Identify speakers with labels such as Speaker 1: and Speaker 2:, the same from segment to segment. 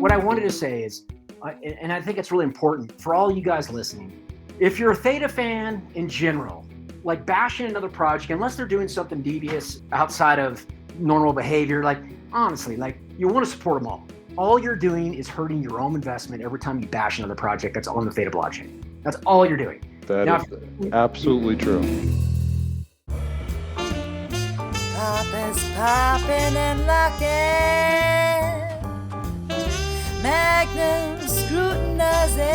Speaker 1: what I wanted to say is, and I think it's really important for all you guys listening, if you're a Theta fan in general, like bashing another project, unless they're doing something devious outside of normal behavior, like honestly, like you want to support them all. All you're doing is hurting your own investment every time you bash another project that's on the Theta blockchain. That's all you're doing.
Speaker 2: That is absolutely true.
Speaker 3: Pop is popping and locking. Magnum scrutinizing.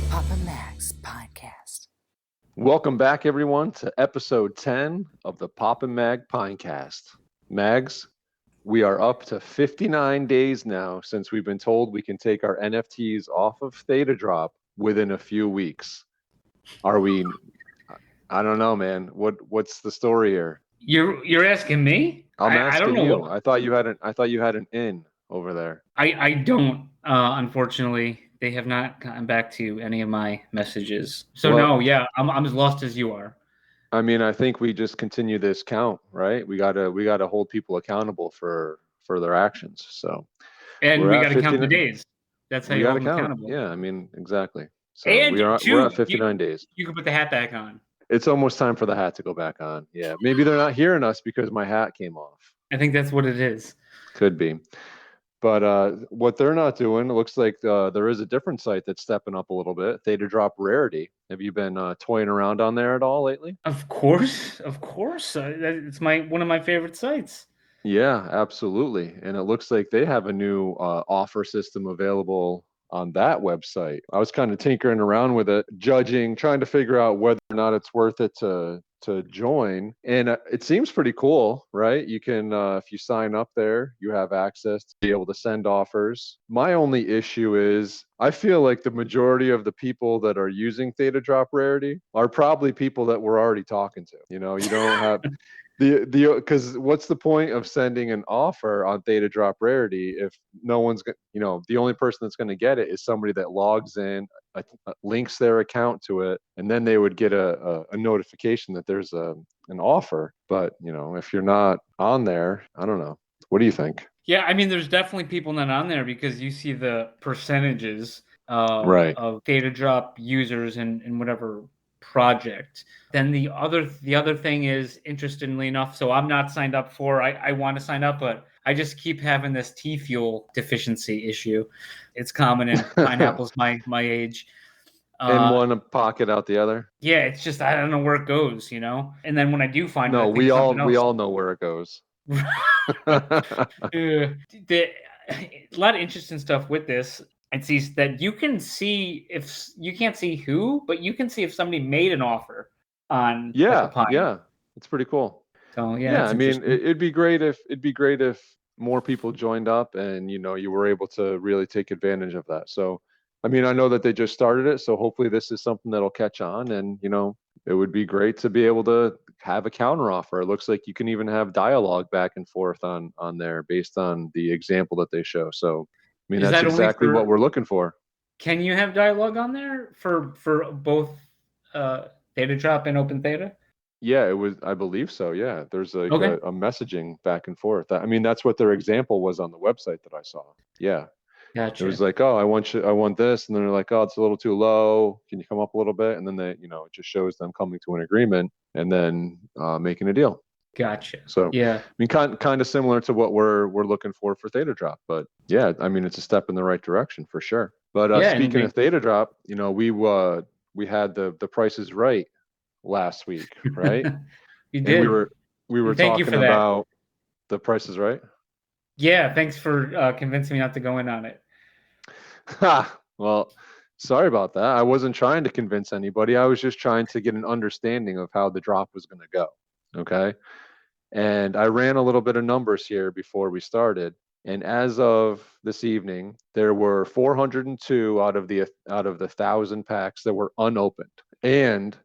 Speaker 3: Papa Max Podcast.
Speaker 2: Welcome back, everyone, to episode 10 of the Pop and Mag Pinecast. Mags, we are up to 59 days now since we've been told we can take our NFTs off of Theta Drop within a few weeks. Are we? I don't know, man. What's the story here?
Speaker 4: You're asking me?
Speaker 2: I'm asking
Speaker 4: I don't know.
Speaker 2: you. I thought you had an in over there.
Speaker 4: I don't. Unfortunately, they have not gotten back to any of my messages. So
Speaker 2: Well,
Speaker 4: no, yeah, I'm as lost as you are.
Speaker 2: I mean, I think we just continue this count, right? We gotta hold people accountable for their actions. So,
Speaker 4: And we
Speaker 2: at
Speaker 4: got to count
Speaker 2: 59
Speaker 4: the days. That's how
Speaker 2: we
Speaker 4: you
Speaker 2: gotta
Speaker 4: hold them
Speaker 2: count.
Speaker 4: accountable.
Speaker 2: Yeah, I mean, exactly. So
Speaker 4: And
Speaker 2: we're at 59 days.
Speaker 4: You can put the hat back on.
Speaker 2: It's almost time for the hat to go back on. Yeah, maybe they're not hearing us because my hat came off.
Speaker 4: I think that's what it is.
Speaker 2: Could be. But what they're not doing, it looks like there is a different site that's stepping up a little bit. Theta Drop Rarity. Have you been toying around on there at all lately?
Speaker 4: Of course. It's one of my favorite sites.
Speaker 2: Yeah, absolutely. And it looks like they have a new offer system available on that website. I was kind of tinkering around with it, trying to figure out whether or not it's worth it to join. And it seems pretty cool, right? You can, if you sign up there, you have access to be able to send offers. My only issue is I feel like the majority of the people that are using Theta Drop Rarity are probably people that we're already talking to. You know, you don't have because what's the point of sending an offer on Theta Drop Rarity if no one's the only person that's going to get it is somebody that logs in, links their account to it, and then they would get a notification that there's an offer. But if you're not on there, I don't know. What do you think?
Speaker 4: Yeah, I mean, there's definitely people not on there because you see the percentages
Speaker 2: Right.
Speaker 4: of Theta Drop users in whatever project. Then the other thing is, interestingly enough, so I'm not signed up for. I want to sign up, but I just keep having this tea fuel deficiency issue. It's common in pineapples my age.
Speaker 2: In one pocket, out the other.
Speaker 4: Yeah, it's just I don't know where it goes, And then when I do find
Speaker 2: no,
Speaker 4: it,
Speaker 2: we all know where it goes.
Speaker 4: A lot of interesting stuff with this. It sees that you can see if you can't see who, but you can see if somebody made an offer on.
Speaker 2: Yeah, it's pretty cool.
Speaker 4: So
Speaker 2: I mean, it'd be great if more people joined up and you were able to really take advantage of that. So, I mean, I know that they just started it, so hopefully this is something that'll catch on, and it would be great to be able to have a counter offer. It looks like you can even have dialogue back and forth on there based on the example that they show. So, I mean, that's exactly what we're looking for.
Speaker 4: Can you have dialogue on there for both Theta Drop and Open Theta?
Speaker 2: Yeah, it was. I believe so. Yeah, there's a messaging back and forth. I mean, that's what their example was on the website that I saw. Yeah.
Speaker 4: Gotcha.
Speaker 2: It was like, oh, I want this, and then they're like, oh, it's a little too low. Can you come up a little bit? And then they, it just shows them coming to an agreement and then making a deal.
Speaker 4: Gotcha.
Speaker 2: So
Speaker 4: yeah,
Speaker 2: I mean, kind of similar to what we're looking for Theta Drop, but yeah, I mean, it's a step in the right direction for sure. But speaking of Theta Drop, we had the Price is Right last week, right?
Speaker 4: You did.
Speaker 2: And we were talking about the Price is Right.
Speaker 4: Yeah, thanks for convincing me not to go in on it.
Speaker 2: Well, sorry about that. I wasn't trying to convince anybody. I was just trying to get an understanding of how the drop was going to go. Okay. And I ran a little bit of numbers here before we started. And as of this evening, there were 402 out of the 1,000 packs that were unopened. And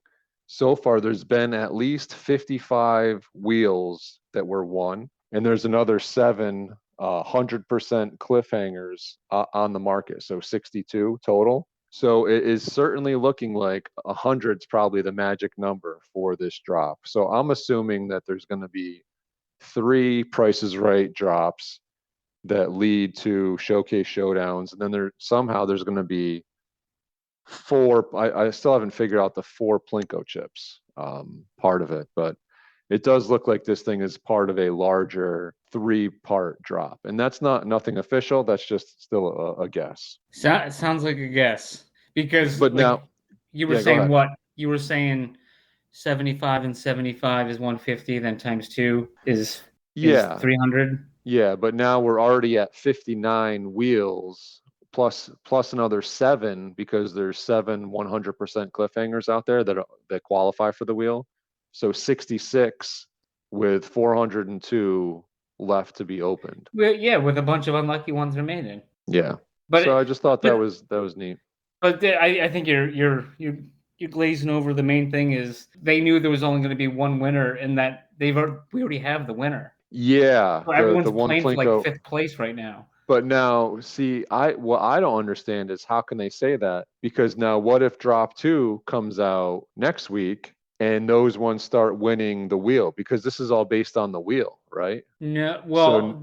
Speaker 2: so far, there's been at least 55 wheels that were won. And there's another 7 100% cliffhangers on the market. So 62 total. So it is certainly looking like 100's probably the magic number for this drop. So I'm assuming that there's going to be 3 Price is Right drops that lead to showcase showdowns, and then there's going to be 4. I still haven't figured out the 4 Plinko chips part of it, but it does look like this thing is part of a larger 3-part drop, and that's nothing official. That's just still a guess.
Speaker 4: Sounds like a guess, because
Speaker 2: But
Speaker 4: like,
Speaker 2: now,
Speaker 4: you were
Speaker 2: yeah, go
Speaker 4: saying
Speaker 2: ahead.
Speaker 4: what? You were saying 75 and 75 is 150, then times 2 is
Speaker 2: Yeah,
Speaker 4: 300.
Speaker 2: yeah, but now we're already at 59 wheels plus another 7, because there's 7 100% cliffhangers out there that qualify for the wheel. So 66 with 402 left to be opened.
Speaker 4: Well, yeah, with a bunch of unlucky ones remaining.
Speaker 2: Yeah.
Speaker 4: But
Speaker 2: So I just thought that
Speaker 4: but
Speaker 2: was neat.
Speaker 4: I think you're glazing over the main thing is they knew there was only going to be one winner, and that we already have the winner.
Speaker 2: Yeah,
Speaker 4: So
Speaker 2: the
Speaker 4: everyone's
Speaker 2: one
Speaker 4: playing for like
Speaker 2: Plinko.
Speaker 4: 5th place right now.
Speaker 2: But now, see, what I don't understand is how can they say that? Because now, what if Drop 2 comes out next week and those ones start winning the wheel? Because this is all based on the wheel, right?
Speaker 4: No,
Speaker 2: So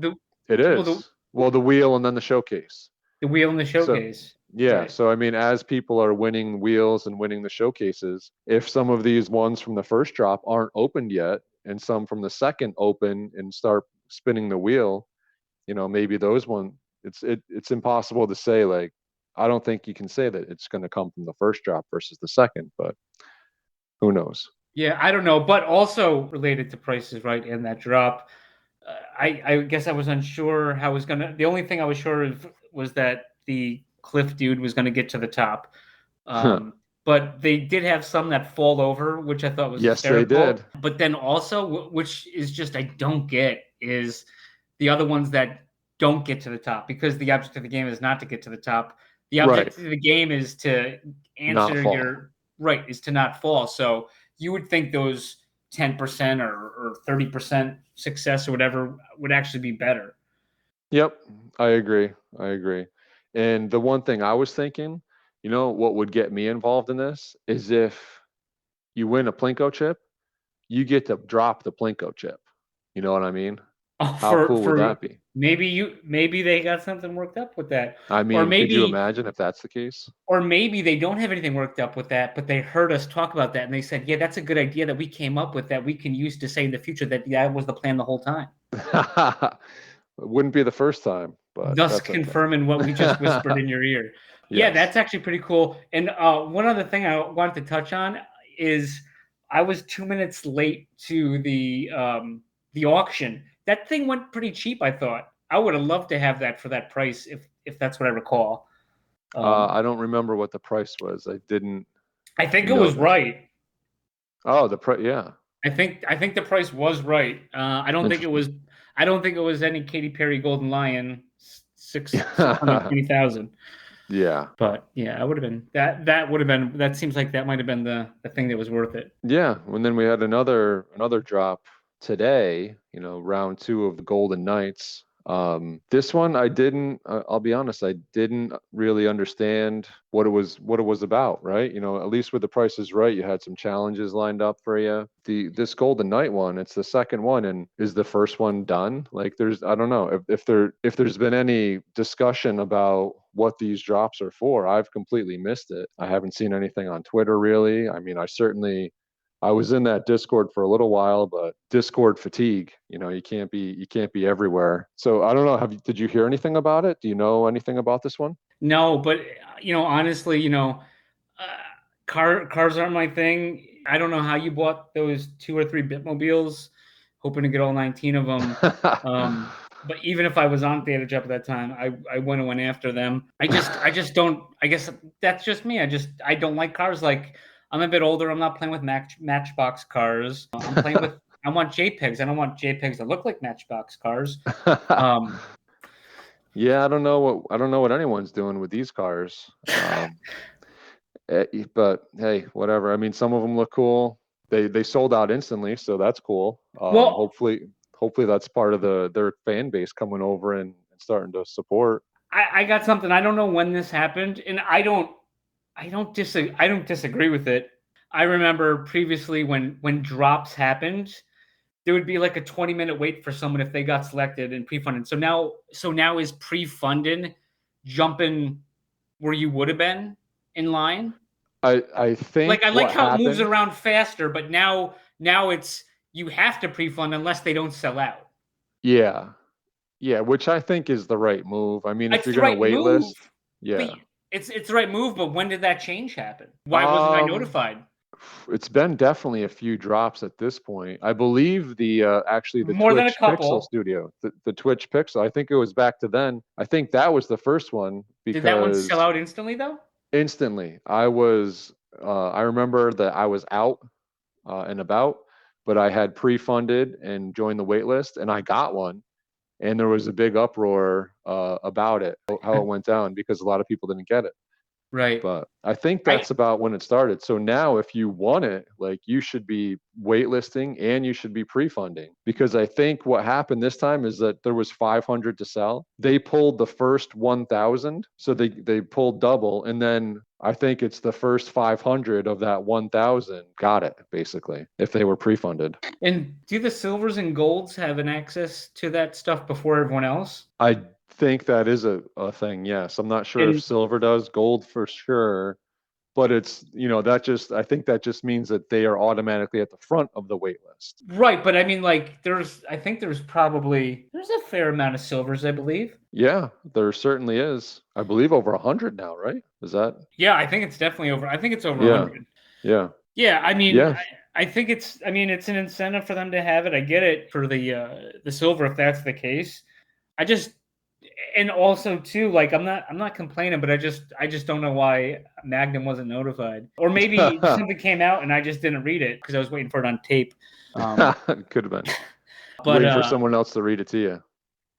Speaker 2: it
Speaker 4: the
Speaker 2: is. Well, the wheel and then the showcase.
Speaker 4: wheel in the
Speaker 2: So
Speaker 4: showcase.
Speaker 2: yeah,
Speaker 4: Right.
Speaker 2: so I mean, as people are winning wheels and winning the showcases, if some of these ones from the first drop aren't opened yet, and some from the second open and start spinning the wheel, maybe those it's impossible to say. Like, I don't think you can say that it's going to come from the first drop versus the second, but who knows?
Speaker 4: Yeah, I don't know, but also related to prices, right? And that drop, I guess I was unsure how it was gonna. The only thing I was sure of was that the cliff dude was gonna get to the top. But they did have some that fall over, which I thought was
Speaker 2: Yes, they
Speaker 4: hysterical.
Speaker 2: did.
Speaker 4: But then also, which is just I don't get, is the other ones that don't get to the top, because the object of the game is not to get to the top. The object
Speaker 2: Right.
Speaker 4: of the game is to
Speaker 2: Not
Speaker 4: answer
Speaker 2: fall.
Speaker 4: is to not fall. So you would think those 10% or 30% success or whatever would actually be better.
Speaker 2: Yep, I agree. I agree. And the one thing I was thinking, what would get me involved in this is if you win a Plinko chip, you get to drop the Plinko chip. You know what I mean?
Speaker 4: Oh,
Speaker 2: How cool would
Speaker 4: for
Speaker 2: that be?
Speaker 4: maybe they got something worked up with that.
Speaker 2: I
Speaker 4: Or
Speaker 2: mean, could you
Speaker 4: maybe
Speaker 2: imagine if that's the case?
Speaker 4: or maybe they don't have anything worked up with that, but they heard us talk about that and they said, "Yeah, that's a good idea that we came up with that we can use to say in the future that that was the plan the whole time."
Speaker 2: It wouldn't be the first time, but
Speaker 4: Thus
Speaker 2: that's
Speaker 4: confirming what we just whispered
Speaker 2: okay.
Speaker 4: in your ear. Yeah,
Speaker 2: Yes.
Speaker 4: that's actually pretty cool. And one other thing I wanted to touch on is I was 2 minutes late to the auction. That thing went pretty cheap, I thought. I would have loved to have that for that price if that's what I recall.
Speaker 2: I don't remember what the price was. I didn't
Speaker 4: I think it was
Speaker 2: notice.
Speaker 4: right.
Speaker 2: Oh, the price. Yeah.
Speaker 4: I think the price was right. I don't think it
Speaker 2: Interesting.
Speaker 4: was. I don't think it was any Katy Perry Golden Lion 620,000.
Speaker 2: Yeah.
Speaker 4: But yeah, I would have been that would have been that seems like that might have been the thing that was worth it.
Speaker 2: Yeah. And then we had another drop today, round 2 of the Golden Knights. This one I didn't, I'll be honest, I didn't really understand what it was about, right? At least with the Price is Right, you had some challenges lined up for you. This Golden Knight one, it's the second one, and is the first one done? Like, I don't know if there's been any discussion about what these drops are for. I've completely missed it. I haven't seen anything on Twitter really. I mean, I was in that Discord for a little while, but Discord fatigue, you can't be everywhere. So I don't know. Did you hear anything about it? Do you know anything about this one?
Speaker 4: No, but honestly, cars aren't my thing. I don't know how you bought those 2 or 3 Bitmobiles, hoping to get all 19 of them. But even if I was on Data Jump at that time, I wouldn't have went after them. I just don't. I guess that's just me. I don't like cars. Like, I'm a bit older. I'm not playing with Matchbox cars. I'm playing with. I want JPEGs. I don't want JPEGs that look like Matchbox cars.
Speaker 2: Yeah, I don't know what anyone's doing with these cars. But hey, whatever. I mean, some of them look cool. They sold out instantly, so that's cool.
Speaker 4: Well,
Speaker 2: Hopefully that's part of their fan base coming over and starting to support.
Speaker 4: I got something. I don't know when this happened, and I don't disagree with it. I remember previously when drops happened, there would be like a 20-minute wait for someone if they got selected and pre-funded. So now is pre-funded jumping where you would have been in line?
Speaker 2: I think
Speaker 4: Like I like
Speaker 2: what
Speaker 4: how it moves
Speaker 2: happened.
Speaker 4: around faster, but now it's you have to pre-fund unless they don't sell out.
Speaker 2: Yeah. Yeah, which I think is the right move. I mean, if
Speaker 4: It's
Speaker 2: you're
Speaker 4: the
Speaker 2: going to
Speaker 4: right
Speaker 2: wait
Speaker 4: move,
Speaker 2: list,
Speaker 4: but
Speaker 2: yeah.
Speaker 4: it's the right move. But when did that change happen? Why wasn't I
Speaker 2: Um,
Speaker 4: notified?
Speaker 2: it's been definitely a few drops at this point. I believe the actually the
Speaker 4: More than a
Speaker 2: Twitch Pixel
Speaker 4: couple.
Speaker 2: Studio, the Twitch Pixel. I think it was back to then. I think that was the first one
Speaker 4: Did that one sell
Speaker 2: because
Speaker 4: out instantly though?
Speaker 2: instantly I remember that I was out and about, but I had pre-funded and joined the wait list, and I got one. And there was a big uproar about it, how it went down, because a lot of people didn't get it.
Speaker 4: Right.
Speaker 2: But I think
Speaker 4: I
Speaker 2: that's about when it started. So now if you want it, like you should be waitlisting and you should be pre-funding, because I think what happened this time is that there was 500 to sell. They pulled the first 1,000, so they pulled double, and then I think it's the first 500 of that 1,000 got it, basically, if they were pre-funded.
Speaker 4: And do the silvers and golds have an access to that stuff before everyone else?
Speaker 2: I think that is a thing, yes. I'm not sure if
Speaker 4: And
Speaker 2: silver does, gold for sure, but it's, I think that just means that they are automatically at the front of the wait list.
Speaker 4: right, but I mean, like, I think there's a fair amount of silvers, I believe.
Speaker 2: Yeah, there certainly is. I believe over 100 now, right? Is that?
Speaker 4: Yeah, I think it's definitely over. I think it's over
Speaker 2: Yeah,
Speaker 4: 100.
Speaker 2: yeah,
Speaker 4: Yeah, I mean,
Speaker 2: yeah,
Speaker 4: I think it's an incentive for them to have it. I get it for the silver if that's the case. I just and also too, like I'm not complaining, but I just don't know why Magnum wasn't notified, or maybe something came out and I just didn't read it because I was waiting for it on tape.
Speaker 2: Could have been
Speaker 4: But
Speaker 2: waiting for someone else to read it to you.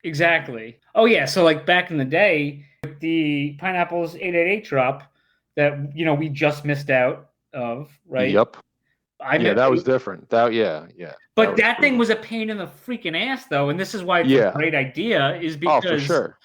Speaker 4: exactly. Oh yeah, so like back in the day, with the Pineapples 888 drop that we just missed out of, right?
Speaker 2: Yep.
Speaker 4: I
Speaker 2: Yeah,
Speaker 4: meant,
Speaker 2: that was different. Yeah.
Speaker 4: but that thing
Speaker 2: brutal.
Speaker 4: was a pain in the freaking ass though, and this is why it's a
Speaker 2: Yeah.
Speaker 4: great idea, is
Speaker 2: Oh, for
Speaker 4: because
Speaker 2: sure.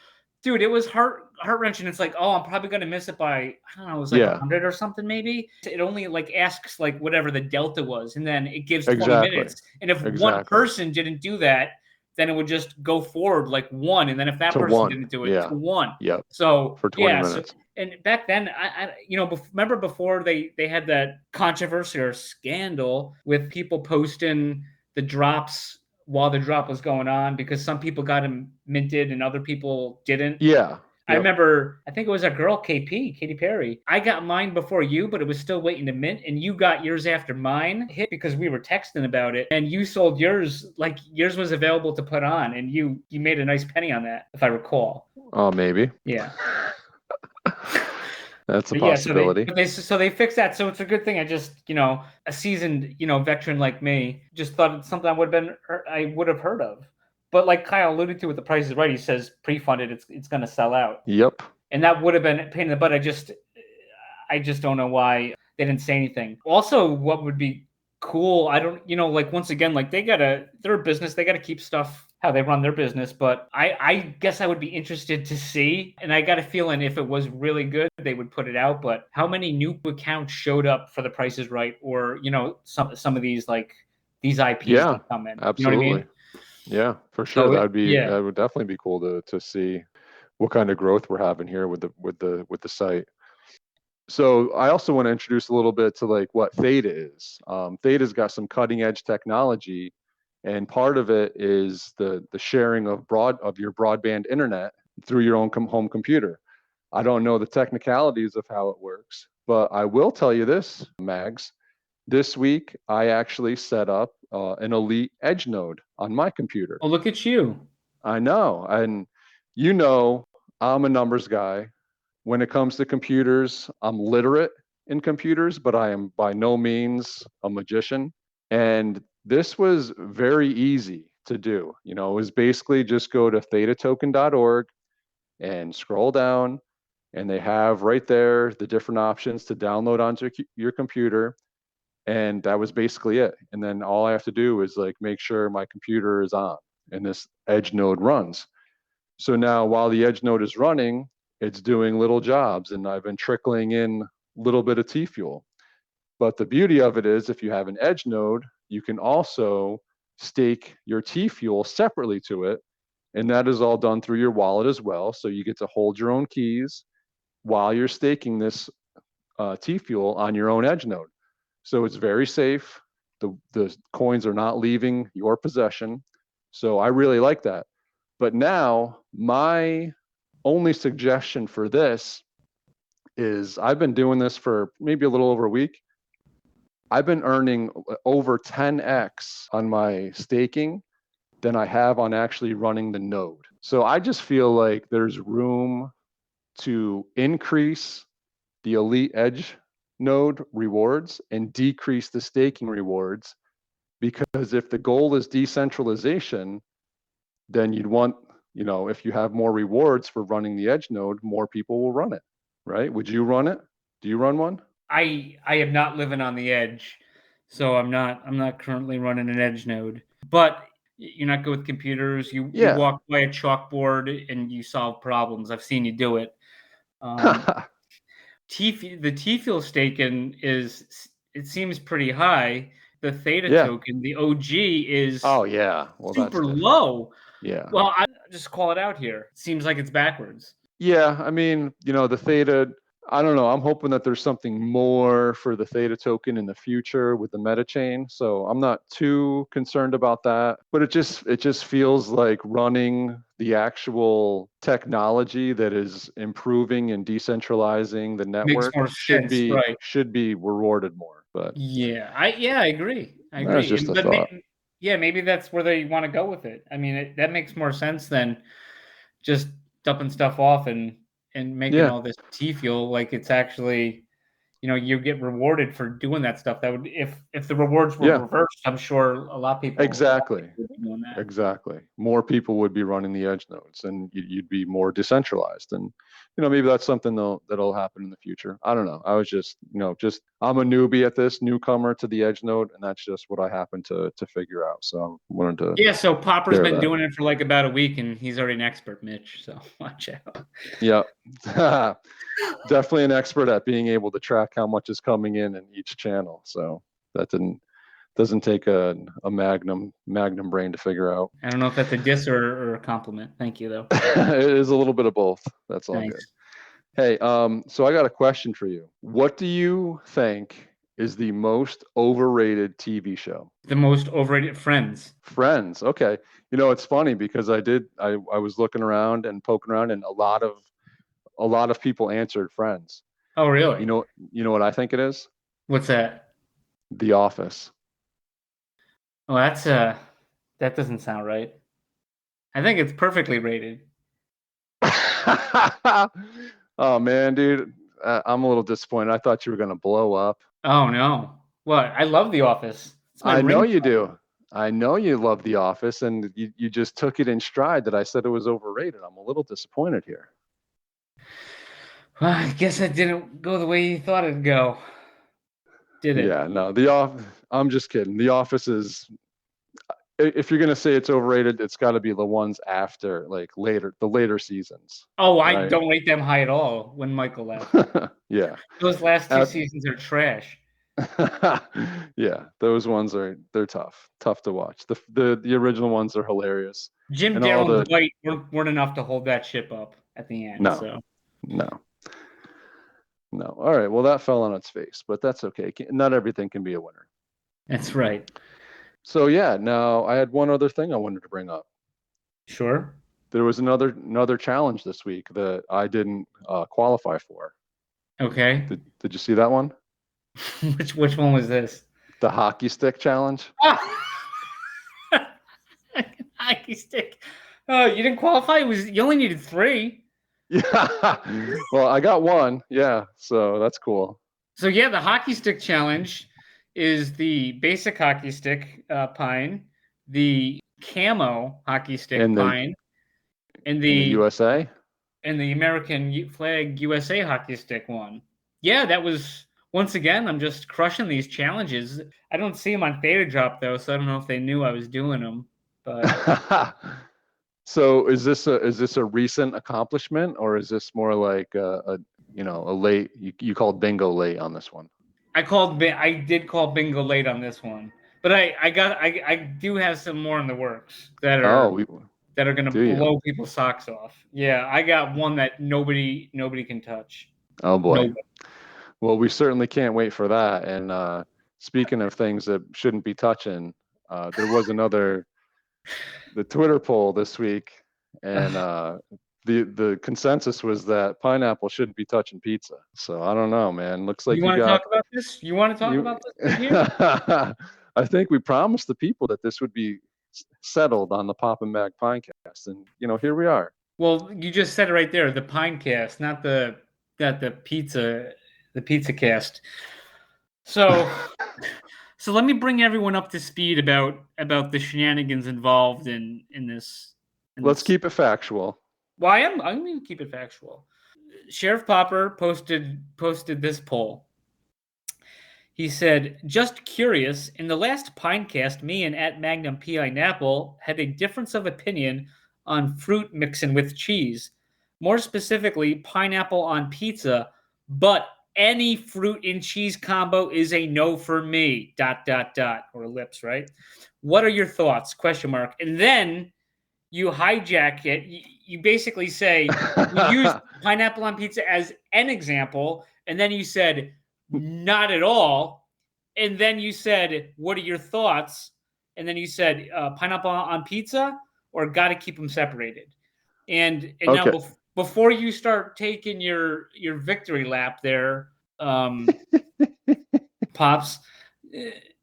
Speaker 4: dude, it was heart-wrenching. It's like, oh, I'm probably gonna miss it by, I don't know, it was like
Speaker 2: Yeah,
Speaker 4: 100 or something maybe. It only like asks like whatever the delta was, and then it gives 20
Speaker 2: exactly.
Speaker 4: minutes. And if one
Speaker 2: Exactly.
Speaker 4: person didn't do that, then it would just go forward like one, and then if that
Speaker 2: To
Speaker 4: person
Speaker 2: one.
Speaker 4: didn't do it,
Speaker 2: Yeah.
Speaker 4: to one.
Speaker 2: Yep.
Speaker 4: So
Speaker 2: For 20
Speaker 4: yeah,
Speaker 2: minutes.
Speaker 4: and back then, I remember before they had that controversy or scandal with people posting the drops while the drop was going on because some people got them minted and other people didn't.
Speaker 2: Yeah.
Speaker 4: I
Speaker 2: Yep.
Speaker 4: remember, I think it was a girl, Katy Perry. I got mine before you, but it was still waiting to mint, and you got yours after mine hit because we were texting about it, and you sold yours, like yours was available to put on, and you made a nice penny on that, if I recall.
Speaker 2: Oh, maybe.
Speaker 4: Yeah.
Speaker 2: That's a
Speaker 4: But yeah,
Speaker 2: possibility.
Speaker 4: so they fixed that. So it's a good thing. I just, a seasoned, veteran like me just thought it's something I would have heard of. But like Kyle alluded to with The Price is Right, he says pre-funded, it's going to sell out.
Speaker 2: Yep.
Speaker 4: And that would have been a pain in the butt. I just don't know why they didn't say anything. Also, what would be cool, I don't, like once again, like they're a business, they got to keep stuff how they run their business. But I guess I would be interested to see, and I got a feeling if it was really good, they would put it out. But how many new accounts showed up for The Price is Right, or some of these like these IPs that come in?
Speaker 2: Absolutely.
Speaker 4: You know what I mean?
Speaker 2: Yeah, for sure.
Speaker 4: So
Speaker 2: That would definitely be cool to see what kind of growth we're having here with the site. So I also want to introduce a little bit to like what Theta is. Theta's got some cutting edge technology, and part of it is the sharing of your broadband internet through your own home computer. I don't know the technicalities of how it works, but I will tell you this, Mags. This week, I actually set up an Elite Edge node on my computer.
Speaker 4: Oh, look at you.
Speaker 2: I know. And I'm a numbers guy. When it comes to computers, I'm literate in computers, but I am by no means a magician. And this was very easy to do. It was basically just go to thetatoken.org and scroll down, and they have right there the different options to download onto your computer. And that was basically it. And then all I have to do is like make sure my computer is on and this Edge node runs. So now while the Edge node is running, it's doing little jobs, and I've been trickling in a little bit of T-Fuel. But the beauty of it is if you have an Edge node, you can also stake your T fuel separately to it. And that is all done through your wallet as well. So you get to hold your own keys while you're staking this T fuel on your own edge node. So it's very safe. The coins are not leaving your possession. So I really like that. But now my only suggestion for this is I've been doing this for maybe a little over a week. I've been earning over 10x on my staking than I have on actually running the node. So I just feel like there's room to increase the elite edge node rewards and decrease the staking rewards, because if the goal is decentralization, then you'd want, if you have more rewards for running the edge node, more people will run it, right? Would you run it? Do you run one?
Speaker 4: I am not living on the edge, so I'm not currently running an edge node. But you're not good with computers. You walk by a chalkboard and you solve problems. I've seen you do it. The T fuel staking it seems pretty high. The Theta token, the OG, is
Speaker 2: super
Speaker 4: low.
Speaker 2: Yeah.
Speaker 4: Well, I just call it out here. It seems like it's backwards.
Speaker 2: Yeah, I mean, the Theta, I don't know. I'm hoping that there's something more for the Theta token in the future with the meta chain. So I'm not too concerned about that. But it just feels like running the actual technology that is improving and decentralizing the network should be rewarded more. But
Speaker 4: I agree.
Speaker 2: That's just a thought.
Speaker 4: Maybe that's where they want to go with it. I mean, that makes more sense than just dumping stuff off and making all this T fuel. Like, it's actually, you get rewarded for doing that stuff. That would, if the rewards were reversed, I'm sure a lot of people would be doing that.
Speaker 2: Exactly. More people would be running the edge nodes, and you'd be more decentralized. And maybe that's something that'll happen in the future. I don't know. I was just I'm a newbie at this, newcomer to the edge node, and that's just what I happen to figure out. So I'm wanting to.
Speaker 4: Yeah. So Popper's been doing it for like about a week, and he's already an expert, Mitch. So watch out.
Speaker 2: Yeah. Definitely an expert at being able to track how much is coming in each channel. So that doesn't take a magnum brain to figure out.
Speaker 4: I don't know if that's a diss or a compliment. Thank you, though.
Speaker 2: It is a little bit of both. That's all
Speaker 4: Thanks.
Speaker 2: good. Hey, so I got a question for you. What do you think is the most overrated TV show?
Speaker 4: The most overrated? Friends.
Speaker 2: Friends. Okay. It's funny because I was looking around and poking around, and a lot of people answered Friends.
Speaker 4: Oh, really?
Speaker 2: You know what I think it is?
Speaker 4: What's that?
Speaker 2: The Office.
Speaker 4: Oh, that doesn't sound right. I think it's perfectly rated.
Speaker 2: Oh man, dude, I'm a little disappointed. I thought you were gonna blow up.
Speaker 4: Oh no! What? I love The Office.
Speaker 2: I know you do. I know you love The Office, and you just took it in stride that I said it was overrated. I'm a little disappointed here.
Speaker 4: Well, I guess that didn't go the way you thought it'd go. Did it?
Speaker 2: Yeah, no. I'm just kidding. The Office is. If you're gonna say it's overrated, it's got to be the ones after, like the later seasons.
Speaker 4: Oh, I don't rate them high at all. When Michael left.
Speaker 2: Yeah.
Speaker 4: Those last two seasons are trash.
Speaker 2: Yeah, those ones they're tough to watch. The original ones are hilarious.
Speaker 4: Jim, Darryl, and Dwight weren't enough to hold that ship up at the end.
Speaker 2: No. All right. Well, that fell on its face, but that's okay. Not everything can be a winner.
Speaker 4: That's right.
Speaker 2: So yeah, now I had one other thing I wanted to bring up.
Speaker 4: Sure.
Speaker 2: There was another challenge this week that I didn't qualify for.
Speaker 4: Okay.
Speaker 2: Did you see that one?
Speaker 4: Which one was this?
Speaker 2: The hockey stick challenge.
Speaker 4: Hockey stick. Oh, you didn't qualify? You only needed 3.
Speaker 2: Yeah. Well, I got 1. Yeah. So that's cool.
Speaker 4: So yeah, the hockey stick challenge is the basic hockey stick pine, the camo hockey stick pine, and the
Speaker 2: USA,
Speaker 4: and the American flag USA hockey stick one. Yeah, that was, once again, I'm just crushing these challenges. I don't see them on Theta Drop though, so I don't know if they knew I was doing them. But
Speaker 2: so is this a recent accomplishment, or is this more like a late? You called bingo late on this one.
Speaker 4: I did call bingo late on this one. But I do have some more in the works that
Speaker 2: Oh,
Speaker 4: are gonna
Speaker 2: do you?
Speaker 4: blow people's socks off. Yeah, I got one that nobody can touch.
Speaker 2: Oh boy.
Speaker 4: Nobody.
Speaker 2: Well, we certainly can't wait for that. And speaking of things that shouldn't be touching, there was the Twitter poll this week, and the consensus was that pineapple shouldn't be touching pizza. So I don't know, man. Looks like
Speaker 4: You
Speaker 2: you
Speaker 4: want to
Speaker 2: got
Speaker 4: talk about this? You want to talk
Speaker 2: you.
Speaker 4: about this right here?
Speaker 2: I think we promised the people that this would be settled on the Pop and Mag Pinecast, and here we are.
Speaker 4: Well, you just said it right there. The Pinecast, not the pizza cast. So, so let me bring everyone up to speed about the shenanigans involved in this.
Speaker 2: Let's keep it factual.
Speaker 4: Well, I'm going to keep it factual. Sheriff Popper posted this poll. He said, "Just curious, in the last Pinecast, me and at Magnum P.I. Napple had a difference of opinion on fruit mixing with cheese. More specifically, pineapple on pizza, but any fruit and cheese combo is a no for me, ... or ellipse, right? What are your thoughts? ? And then you hijack it. You basically say, you use pineapple on pizza as an example, and then you said, not at all. And then you said, what are your thoughts? And then you said, pineapple on pizza, or got to keep them separated. And
Speaker 2: Okay.
Speaker 4: now before you start taking your victory lap there, Pops,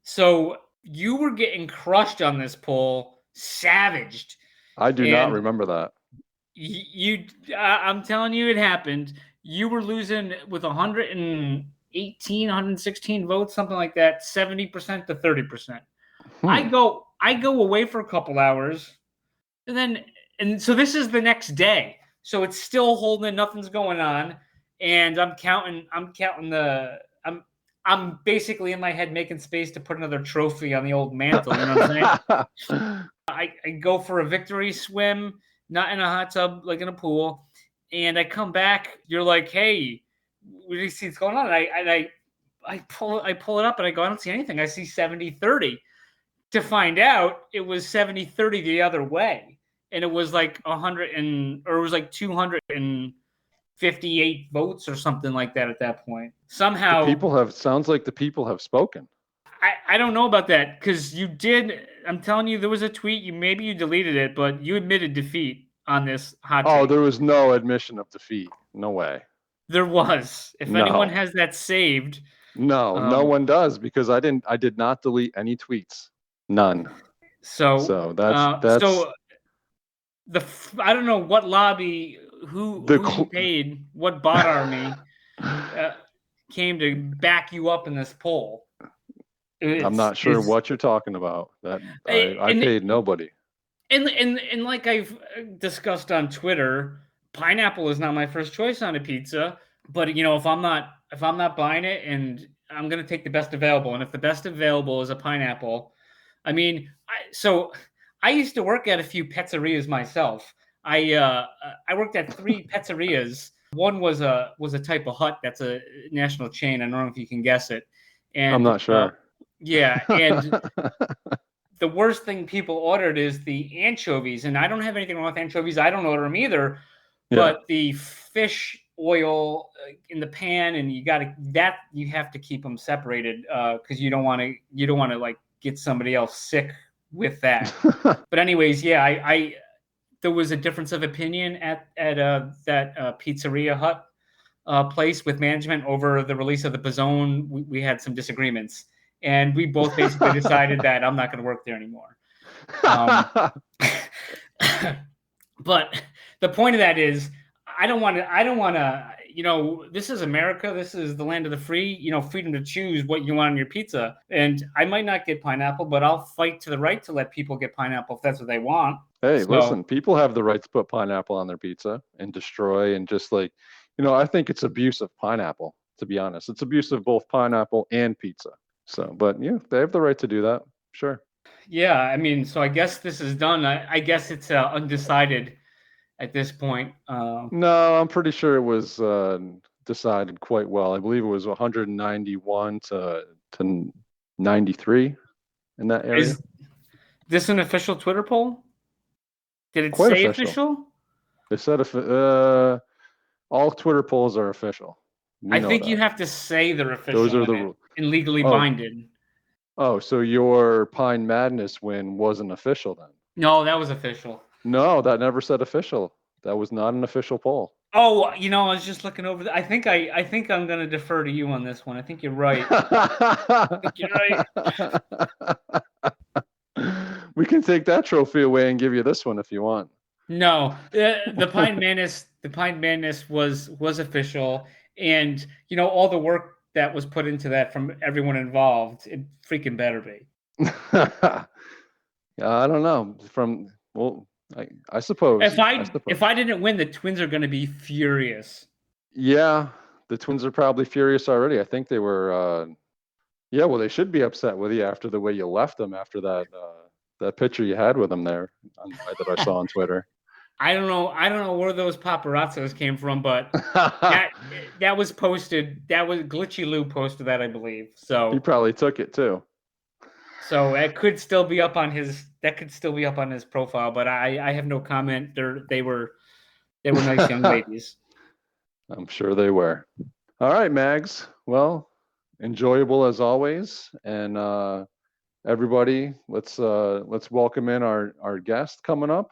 Speaker 4: so you were getting crushed on this poll, savaged.
Speaker 2: I do not remember that.
Speaker 4: I'm telling you, it happened. You were losing with 118, 116 votes, something like that, 70% to 30%. I go away for a couple hours, and so this is the next day. So it's still holding, nothing's going on, and I'm basically in my head making space to put another trophy on the old mantle. You know what I'm saying? I go for a victory swim, not in a hot tub, like in a pool. And I come back, you're like, hey, what do you see what's going on? And I pull it up and I go, I don't see anything. I see 70-30. To find out, it was 70-30 the other way. And it was like 258 votes or something like that at that point. Somehow
Speaker 2: sounds like the people have spoken.
Speaker 4: I don't know about that, because you did. I'm telling you, there was a tweet. Maybe you deleted it, but you admitted defeat on this hot take.
Speaker 2: Oh, there was no admission of defeat. No way.
Speaker 4: There was. If anyone has that saved.
Speaker 2: No one does, because I did not delete any tweets. None.
Speaker 4: So that's so I don't know what lobby who you paid, what bot army came to back you up in this poll.
Speaker 2: I'm not sure what you're talking about. That I paid nobody.
Speaker 4: And like I've discussed on Twitter, pineapple is not my first choice on a pizza. But if I'm not buying it, and I'm gonna take the best available, and if the best available is a pineapple, I mean, I used to work at a few pizzerias myself. I worked at 3 pizzerias. One was a type of hut that's a national chain. I don't know if you can guess it. And
Speaker 2: I'm not sure.
Speaker 4: Yeah, and the worst thing people ordered is the anchovies, and I don't have anything wrong with anchovies. I don't order them either. Yeah. But the fish oil in the pan, and you have to keep them separated because you don't want to like get somebody else sick with that. But anyways, yeah, I there was a difference of opinion at that pizzeria hut place with management over the release of the Pizzone. We had some disagreements. And we both basically decided that I'm not going to work there anymore. But the point of that is, I don't want to, this is America. This is the land of the free, freedom to choose what you want on your pizza. And I might not get pineapple, but I'll fight to the right to let people get pineapple if that's what they want.
Speaker 2: Hey, listen, people have the right to put pineapple on their pizza and destroy, and just like, I think it's abuse of pineapple, to be honest. It's abuse of both pineapple and pizza. So, but yeah, they have the right to do that. Sure.
Speaker 4: Yeah, I mean, so I guess this is done. I guess it's undecided at this point.
Speaker 2: No, I'm pretty sure it was decided quite well. I believe it was 191 to 93. in that area.
Speaker 4: Is this an official Twitter poll? Did it
Speaker 2: Quite
Speaker 4: say
Speaker 2: official. They said all Twitter polls are official.
Speaker 4: I think you have to say they're official.
Speaker 2: Those are the rules.
Speaker 4: And legally binded.
Speaker 2: Oh, so your Pine Madness win wasn't official then?
Speaker 4: No, that was official.
Speaker 2: No, that never said official. That was not an official poll.
Speaker 4: Oh, I was just looking over. I think I'm going to defer to you on this one. I think you're right.
Speaker 2: We can take that trophy away and give you this one if you want.
Speaker 4: No, the Pine Madness was official, and all the work that was put into that from everyone involved, it freaking better be.
Speaker 2: I don't know. I suppose.
Speaker 4: If I didn't win, the Twins are going to be furious.
Speaker 2: Yeah, the Twins are probably furious already. I think they were. Yeah, well, they should be upset with you after the way you left them after that picture you had with them there that I saw on Twitter.
Speaker 4: I don't know where those paparazzos came from, but that was posted. That was Glitchy Lou posted that, I believe. So
Speaker 2: he probably took it too.
Speaker 4: So it could still be up on his. That could still be up on his profile, but I have no comment. They were nice young ladies.
Speaker 2: I'm sure they were. All right, Mags. Well, enjoyable as always, and everybody, let's welcome in our guest coming up.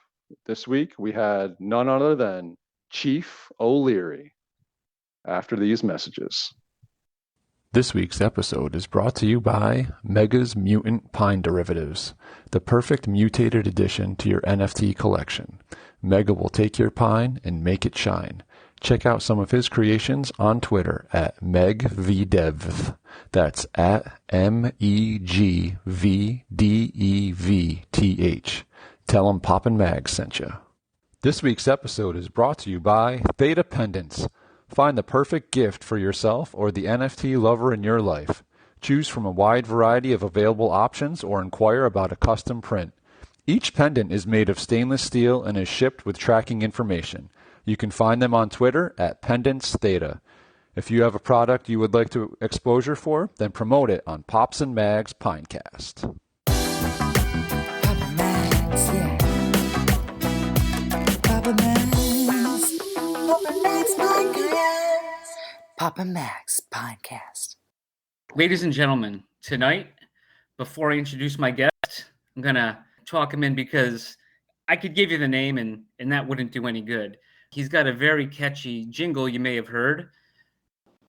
Speaker 2: This week, we had none other than Chief O'Leary after these messages.
Speaker 5: This week's episode is brought to you by Mega's Mutant Pine Derivatives, the perfect mutated addition to your NFT collection. Mega will take your pine and make it shine. Check out some of his creations on Twitter at MegVDev. That's at MEGVDEVTH. Tell him Poppin' Mag sent you. This week's episode is brought to you by Theta Pendants. Find the perfect gift for yourself or the NFT lover in your life. Choose from a wide variety of available options or inquire about a custom print. Each pendant is made of stainless steel and is shipped with tracking information. You can find them on Twitter at Pendants Theta. If you have a product you would like to exposure for, then promote it on Pops and Mags Pinecast.
Speaker 3: Papa Max Podcast.
Speaker 4: Ladies and gentlemen, tonight, before I introduce my guest, I'm going to talk him in because I could give you the name and that wouldn't do any good. He's got a very catchy jingle you may have heard.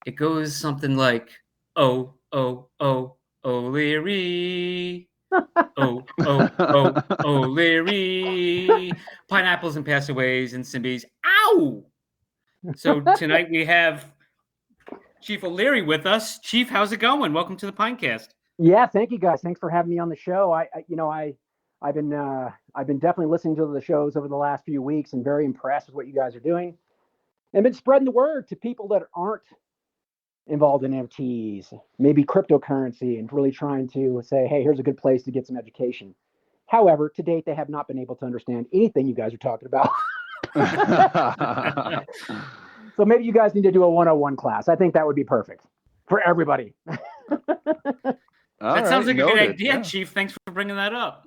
Speaker 4: It goes something like, oh, oh, oh, O'Leary. Oh, oh, oh, O'Leary. Pineapples and Passawyas and Simbies. Ow! So tonight we have Chief O'Leary with us. Chief, how's it going? Welcome to the Pinecast.
Speaker 1: Yeah, thank you guys. Thanks for having me on the show. I've been definitely listening to the shows over the last few weeks and very impressed with what you guys are doing, and been spreading the word to people that aren't involved in NFTs, maybe cryptocurrency, and really trying to say, hey, here's a good place to get some education. However, to date, they have not been able to understand anything you guys are talking about. So maybe you guys need to do a 101 class. I think that would be perfect for everybody.
Speaker 4: That sounds like a good idea, yeah. Chief. Thanks for bringing that up.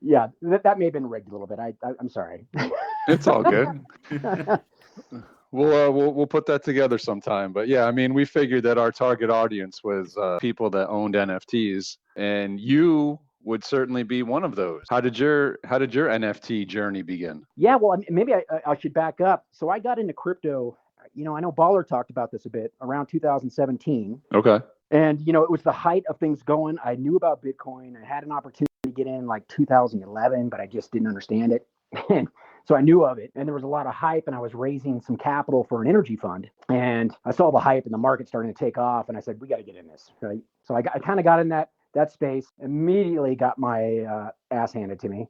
Speaker 1: Yeah, that may have been rigged a little bit. I'm sorry.
Speaker 2: It's all good. We'll put that together sometime. But yeah, I mean, we figured that our target audience was people that owned NFTs, and you would certainly be one of those. How did your NFT journey begin?
Speaker 1: Yeah, well, maybe I should back up. So I got into crypto. I know Baller talked about this a bit around 2017.
Speaker 2: Okay.
Speaker 1: And it was the height of things going. I knew about Bitcoin. I had an opportunity to get in like 2011, but I just didn't understand it. And so I knew of it, and there was a lot of hype, and I was raising some capital for an energy fund, and I saw the hype and the market starting to take off, and I said, we got to get in this, right? So I kind of got in that space, immediately got my ass handed to me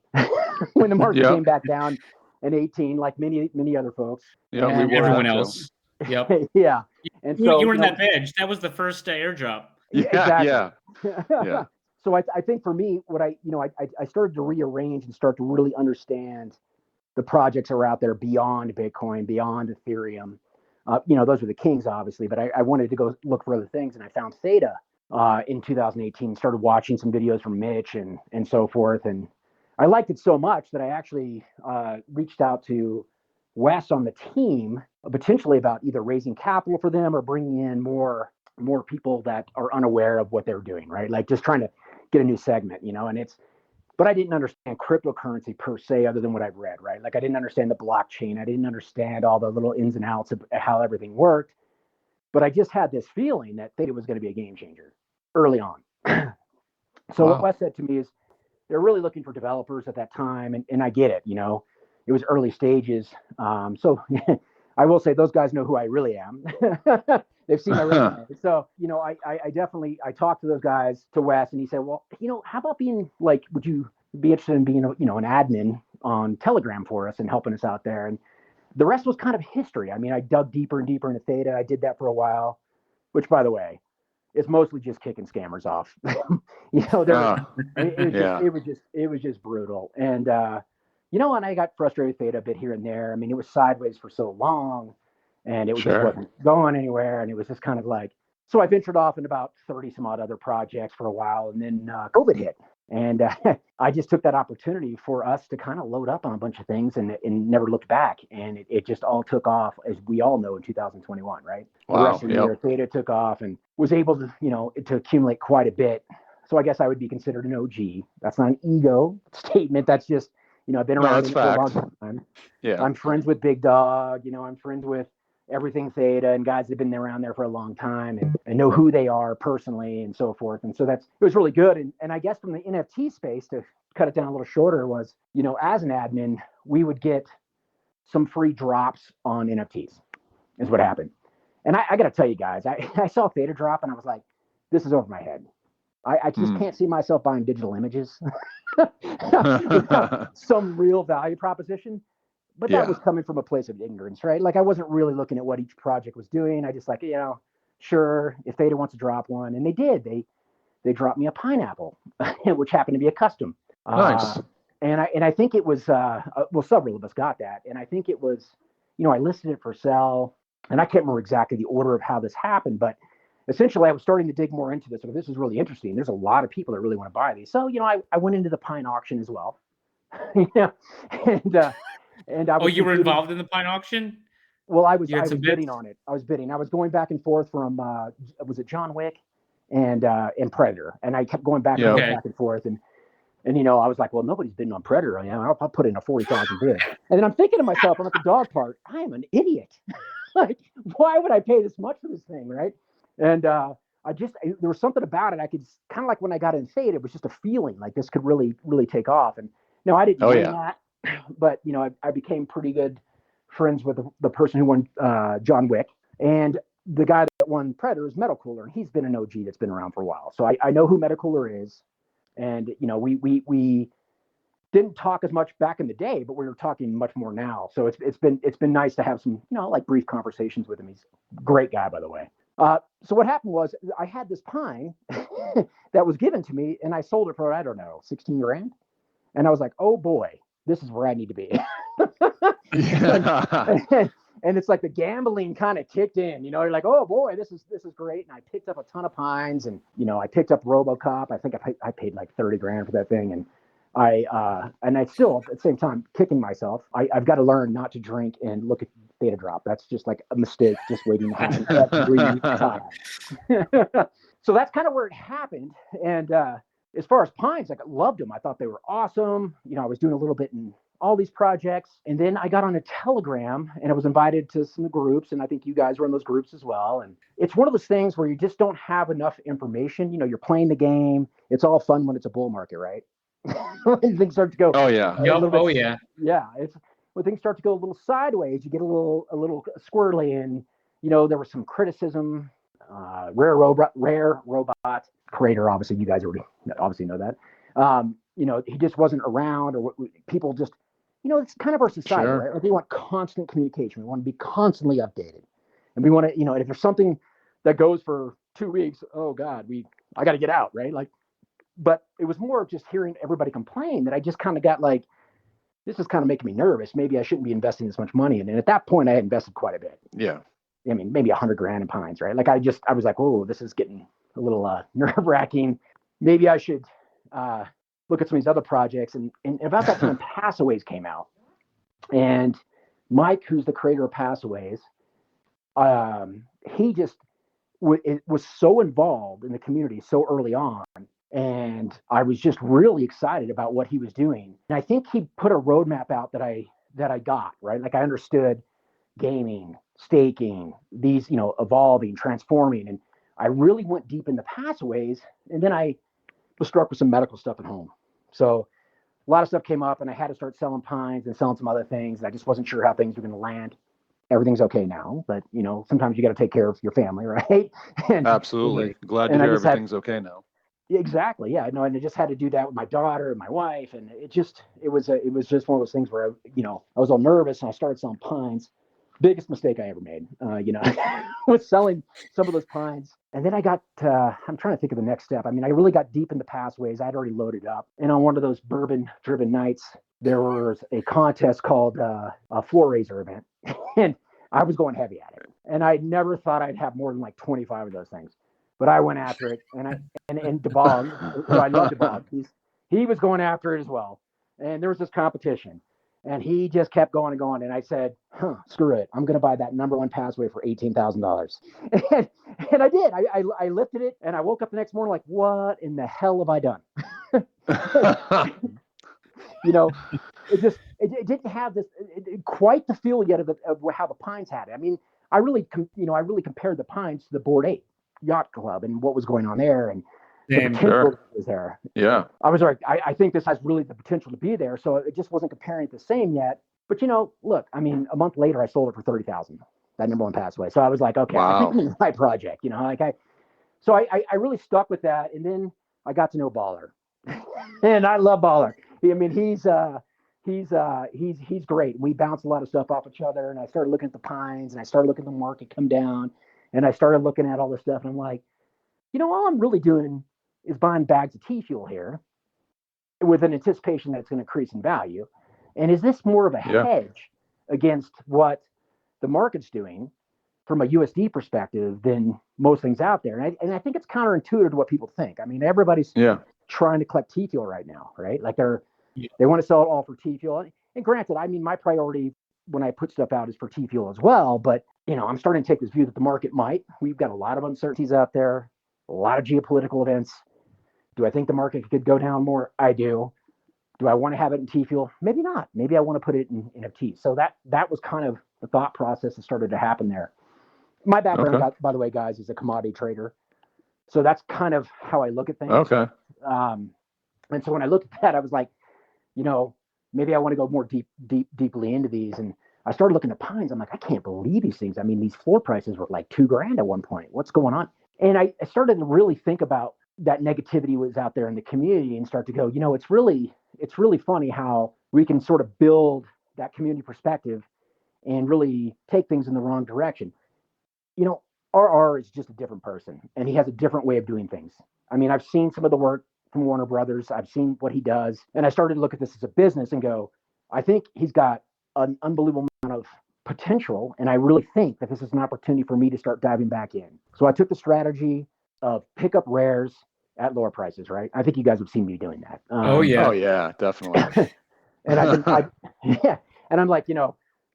Speaker 1: when the market came back down in 18, like many other folks.
Speaker 2: Yeah,
Speaker 1: and
Speaker 4: everyone else. Yep.
Speaker 1: Yeah. And so
Speaker 4: you were in that badge. That was the first airdrop.
Speaker 2: Yeah.
Speaker 1: Exactly.
Speaker 2: Yeah.
Speaker 1: So I think for me, what I started to rearrange and start to really understand the projects that are out there beyond Bitcoin, beyond Ethereum. Those are the kings, obviously, but I wanted to go look for other things, and I found Theta. in 2018. Started watching some videos from Mitch and so forth, and I liked it so much that I actually reached out to Wes on the team, potentially about either raising capital for them or bringing in more people that are unaware of what they're doing, right? Like just trying to get a new segment, but I didn't understand cryptocurrency per se, other than what I've read, right? Like I didn't understand the blockchain. I didn't understand all the little ins and outs of how everything worked, but I just had this feeling that Theta was going to be a game changer early on. So what Wes said to me is, they're really looking for developers at that time. And I get it, it was early stages. So I will say those guys know who I really am. They've seen my resume. So, I definitely, I talked to those guys, to Wes, and he said, well, how about being like, would you be interested in being, an admin on Telegram for us and helping us out there? And the rest was kind of history. I mean, I dug deeper and deeper into Theta. I did that for a while, which, by the way, it's mostly just kicking scammers off. It was just brutal. And, and I got frustrated with Theta a bit here and there. I mean, it was sideways for so long, and it was just wasn't going anywhere. And it was just kind of like, so I ventured off in about 30 some odd other projects for a while. And then COVID hit. And I just took that opportunity for us to kind of load up on a bunch of things and never looked back. And it just all took off, as we all know, in 2021, right?
Speaker 2: Wow.
Speaker 1: The rest of the year, Theta took off and was able to, to accumulate quite a bit. So I guess I would be considered an OG. That's not an ego statement. That's just, I've been around for a long time.
Speaker 2: Yeah.
Speaker 1: I'm friends with Big Dog. I'm friends with everything Theta and guys that have been around there for a long time and know who they are personally and so forth. And so it was really good. And I guess from the NFT space, to cut it down a little shorter, was, as an admin, we would get some free drops on NFTs is what happened. And I got to tell you guys, I saw Theta drop and I was like, this is over my head. I just can't see myself buying digital images without some real value proposition. But that was coming from a place of ignorance, right? Like I wasn't really looking at what each project was doing. I just like, sure, if Theta wants to drop one, and they did, they dropped me a pineapple, which happened to be a custom.
Speaker 2: Nice.
Speaker 1: And I think it was several of us got that, and I think it was, I listed it for sale, and I can't remember exactly the order of how this happened, but essentially I was starting to dig more into this. So this is really interesting. There's a lot of people that really want to buy these. So I went into the pine auction as well. And I was
Speaker 4: you were involved in the pine auction?
Speaker 1: Well, I was bidding on it. I was bidding. I was going back and forth from was it John Wick and Predator, and I kept going back and forth, and I was like, well, nobody's bidding on Predator. I'll put in a 40,000 bid. And then I'm thinking to myself, I'm at the dog park, I am an idiot. Like, why would I pay this much for this thing, right? And there was something about it. I could kind of like when I got in Theta, it was just a feeling like this could really, really take off. And no, I didn't win that, but I became pretty good friends with the person who won John Wick, and the guy that won Predator is Metal Cooler, and he's been an OG that's been around for a while. So I know who Metal Cooler is, and we didn't talk as much back in the day, but we were talking much more now. So it's been nice to have some like brief conversations with him. He's a great guy, by the way. So what happened was I had this pine that was given to me, and I sold it for, I don't know, 16 grand. And I was like, oh boy, this is where I need to be. And it's like the gambling kind of kicked in, you're like, oh boy, this is great. And I picked up a ton of pines, and, I picked up RoboCop. I think I paid like 30 grand for that thing. And I still, at the same time, kicking myself. I've got to learn not to drink and look at Theta drop. That's just like a mistake, just waiting to happen every time. So that's kind of where it happened. And as far as pines, like, I loved them. I thought they were awesome. I was doing a little bit in all these projects. And then I got on a Telegram, and I was invited to some groups. And I think you guys were in those groups as well. And it's one of those things where you just don't have enough information. You're playing the game. It's all fun when it's a bull market, right? When things start to go, it's when things start to go a little sideways, you get a little squirrely, and there was some criticism. Rare robot creator, obviously you guys already obviously know that. He just wasn't around, or people just, it's kind of our society, right? Like, we want constant communication. We want to be constantly updated, and we want to, if there's something that goes for 2 weeks, oh God, I got to get out, right? Like. But it was more of just hearing everybody complain that I just kind of got like, this is kind of making me nervous. Maybe I shouldn't be investing this much money. And at that point, I had invested quite a bit.
Speaker 2: Yeah.
Speaker 1: I mean, maybe 100 grand in pines, right? Like I was like, oh, this is getting nerve-wracking. Maybe I should look at some of these other projects. And about that time, Passawyas came out. And Mike, who's the creator of Passawyas, he just was so involved in the community so early on. And I was just really excited about what he was doing. And I think he put a roadmap out that I got, right? Like I understood gaming, staking, these, evolving, transforming. And I really went deep into Passawyas. And then I was struck with some medical stuff at home. So a lot of stuff came up and I had to start selling pines and selling some other things. And I just wasn't sure how things were going to land. Everything's okay now, but sometimes you got to take care of your family, right? And,
Speaker 2: Absolutely. Glad to hear everything's okay now.
Speaker 1: Exactly. Yeah. No, and I just had to do that with my daughter and my wife. And it was just one of those things where, I was all nervous and I started selling pines. Biggest mistake I ever made, was selling some of those pines. And then I got, I'm trying to think of the next step. I mean, I really got deep into Passawyas. I'd already loaded up. And on one of those bourbon driven nights, there was a contest called a floor raiser event. And I was going heavy at it. And I never thought I'd have more than like 25 of those things. But I went after it, and DeBog, who I love DeBog, he was going after it as well. And there was this competition, and he just kept going and going. And I said, screw it. I'm going to buy that number one Passaway for $18,000. And I did. I lifted it, and I woke up the next morning like, what in the hell have I done? It didn't have this quite the feel yet of how the Pines had it. I mean, I really compared the Pines to the Board 8 Yacht Club and what was going on there, and the potential was there.
Speaker 2: Yeah,
Speaker 1: I was like, I think this has really the potential to be there. So it just wasn't comparing it the same yet. But look, I mean, a month later, I sold it for $30,000. That number one Passaway. So I was like, okay,
Speaker 2: wow.
Speaker 1: I think I'm in the right project. So I really stuck with that, and then I got to know Baller, and I love Baller. I mean, he's great. We bounce a lot of stuff off each other, and I started looking at the Pines, and I started looking at the market come down. And I started looking at all this stuff, and I'm like, all I'm really doing is buying bags of tea fuel here with an anticipation that it's going to increase in value. And is this more of a hedge against what the market's doing from a USD perspective than most things out there? And I think it's counterintuitive to what people think. I mean, everybody's trying to collect tea fuel right now, right? Like they want to sell it all for tea fuel. And granted, I mean, my priority when I put stuff out is for tea fuel as well, but I'm starting to take this view that the market might. We've got a lot of uncertainties out there, a lot of geopolitical events. Do I think the market could go down more? I do. Do I want to have it in tea fuel? Maybe not. Maybe I want to put it in NFT. So that was kind of the thought process that started to happen there. My background, by the way, guys, is a commodity trader. So that's kind of how I look at things.
Speaker 2: Okay.
Speaker 1: And so when I looked at that, I was like, maybe I want to go more deeply into these. And I started looking at Pines. I'm like, I can't believe these things. I mean, these floor prices were like $2,000 at one point. What's going on? And I started to really think about that negativity was out there in the community and start to go, it's really funny how we can sort of build that community perspective and really take things in the wrong direction. RR is just a different person, and he has a different way of doing things. I mean, I've seen some of the work from Warner Brothers. I've seen what he does, and I started to look at this as a business and go, I think he's got an unbelievable amount of potential, and I really think that this is an opportunity for me to start diving back in. So I took the strategy of pick up rares at lower prices, right? I think you guys have seen me doing that.
Speaker 2: Oh yeah, definitely.
Speaker 1: And and I'm like,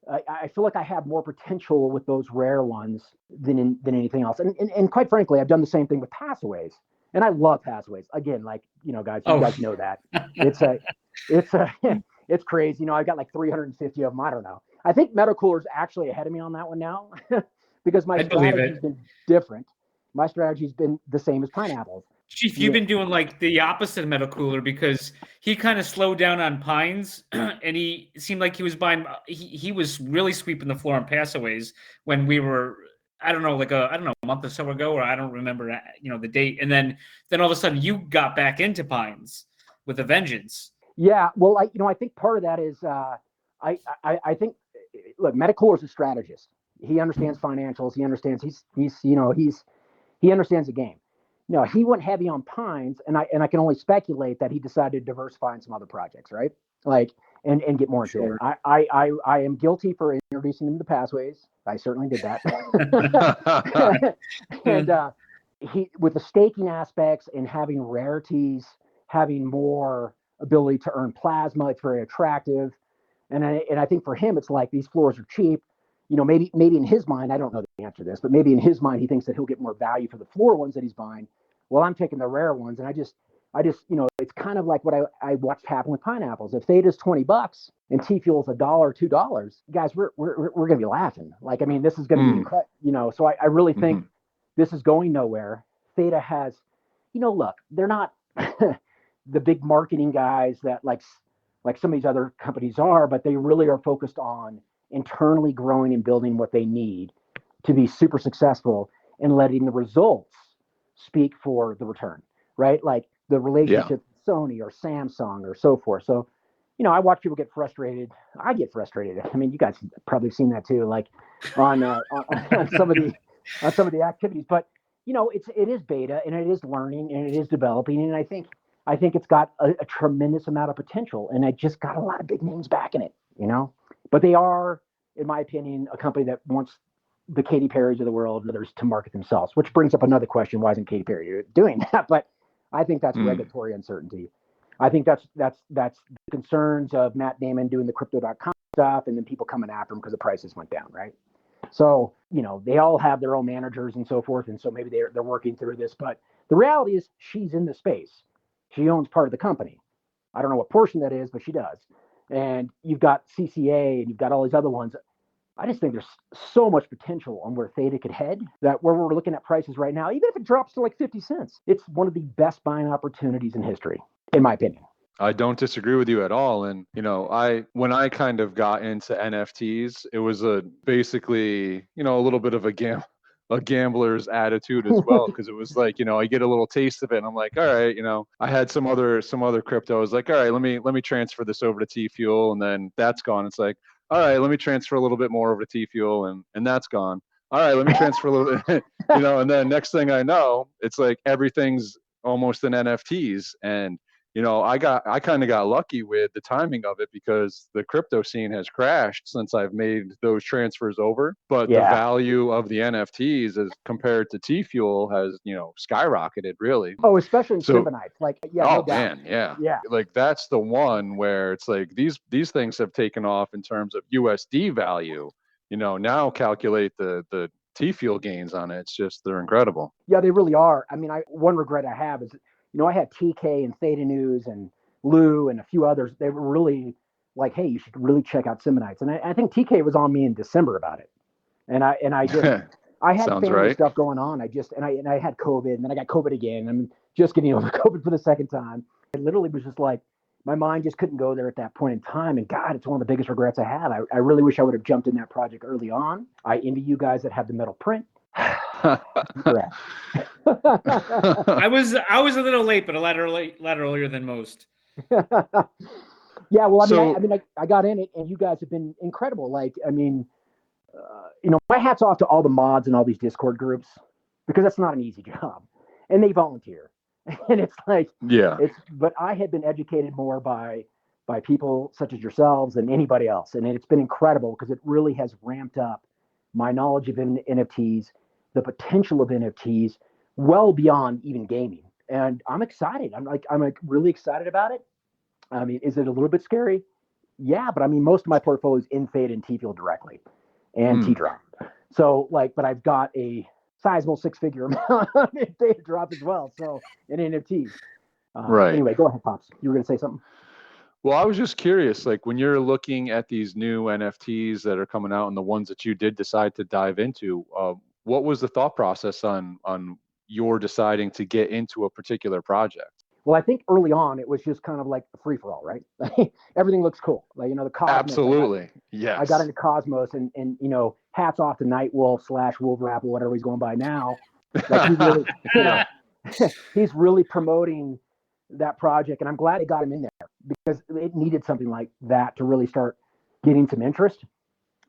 Speaker 1: I feel like I have more potential with those rare ones than anything else. And quite frankly, I've done the same thing with Passaways, and I love Passaways. Again, like guys, you guys know that it's crazy. I've got like 350 of them. I don't know. I think Metacooler's actually ahead of me on that one now because my strategy's been different. My strategy's been the same as Pineapples.
Speaker 4: Chief, you've been doing like the opposite of Metacooler because he kind of slowed down on Pines and he seemed like he was buying. He was really sweeping the floor on Passaways when we were, I don't know, a month or so ago, or I don't remember, the date. And then all of a sudden you got back into Pines with a vengeance. Yeah,
Speaker 1: well, I think part of that is I think look, Metacooler is a strategist. He understands financials. He understands he understands the game. He went heavy on Pines, and I can only speculate that he decided to diversify in some other projects, right? Like and get more into it. I am guilty for introducing him to Passaways. I certainly did that. he with the staking aspects and having rarities, having more ability to earn plasma, it's very attractive. And I think for him, it's like these floors are cheap. Maybe in his mind, I don't know the answer to this, but maybe in his mind, he thinks that he'll get more value for the floor ones that he's buying. Well, I'm taking the rare ones, and I just, it's kind of like what I watched happen with pineapples. If Theta's $20 and T Fuel's $1 or $2, guys, we're gonna be laughing. Like, I mean, this is gonna be incredible. So I really think this is going nowhere. Theta has, look, they're not the big marketing guys that like some of these other companies are, but they really are focused on internally growing and building what they need to be super successful and letting the results speak for the return, right? Like the relationship with Sony or Samsung or so forth. So, I watch people get frustrated. I get frustrated. I mean, you guys probably seen that too, like on some of the activities, but it is beta and it is learning and it is developing. And I think it's got a tremendous amount of potential, and I just got a lot of big names backing it, But they are, in my opinion, a company that wants the Katy Perrys of the world and others to market themselves, which brings up another question: why isn't Katy Perry doing that? But I think that's regulatory uncertainty. I think that's the concerns of Matt Damon doing the crypto.com stuff, and then people coming after him because the prices went down, right? So they all have their own managers and so forth, and so maybe they're working through this. But the reality is, she's in the space. She owns part of the company. I don't know what portion that is, but she does. And you've got CCA and you've got all these other ones. I just think there's so much potential on where Theta could head that where we're looking at prices right now, even if it drops to like 50 cents, it's one of the best buying opportunities in history, in my opinion.
Speaker 2: I don't disagree with you at all. And, when I kind of got into NFTs, it was basically, a little bit of a gambler's attitude as well, because it was like, I get a little taste of it and I'm like, all right, I had some other crypto. I was like, all right, let me transfer this over to T Fuel, and then that's gone. It's like, all right, let me transfer a little bit more over to T Fuel, and that's gone. All right, let me transfer a little bit, and then next thing I know, it's like everything's almost in NFTs. And I kind of got lucky with the timing of it, because the crypto scene has crashed since I've made those transfers over. But the value of the NFTs as compared to T Fuel has, skyrocketed really.
Speaker 1: Oh, especially in Symbonites. Like, no
Speaker 2: man, yeah. Like that's the one where it's like these things have taken off in terms of USD value. Now calculate the T Fuel gains on it. It's just, they're incredible.
Speaker 1: Yeah, they really are. I mean, one regret I have is, I had TK and Theta News and Lou and a few others. They were really like, hey, you should really check out Symbonites. And I think TK was on me in December about it. And I did. I had family stuff going on. I had COVID, and then I got COVID again. I'm just getting over COVID for the second time. It literally was just like, my mind just couldn't go there at that point in time. And God, it's one of the biggest regrets I have. I really wish I would have jumped in that project early on. I envy you guys that have the metal print.
Speaker 4: I was a little late, but a lot earlier than most.
Speaker 1: Yeah, well, I got in it, and you guys have been incredible. Like, my hat's off to all the mods and all these Discord groups, because that's not an easy job, and they volunteer, and it's like, but I had been educated more by people such as yourselves than anybody else, and it's been incredible because it really has ramped up my knowledge of NFTs. The potential of NFTs well beyond even gaming. And I'm excited. I'm really excited about it. I mean, is it a little bit scary? Yeah, but most of my portfolio is in Theta and T Fuel directly and T-Drop. So but I've got a sizable six-figure amount in Theta Drop as well. So in NFTs.
Speaker 2: Right.
Speaker 1: Anyway, go ahead, Pops. You were going to say something?
Speaker 2: Well, I was just curious, like when you're looking at these new NFTs that are coming out and the ones that you did decide to dive into, what was the thought process on your deciding to get into a particular project?
Speaker 1: Well, I think early on it was just kind of like a free for all, right? Everything looks cool, like the Cosmos.
Speaker 2: Absolutely, yes.
Speaker 1: I got into Cosmos, and hats off to Nightwolf / Wolverapple, whatever he's going by now. Like he really, he's really promoting that project, and I'm glad it got him in there because it needed something like that to really start getting some interest.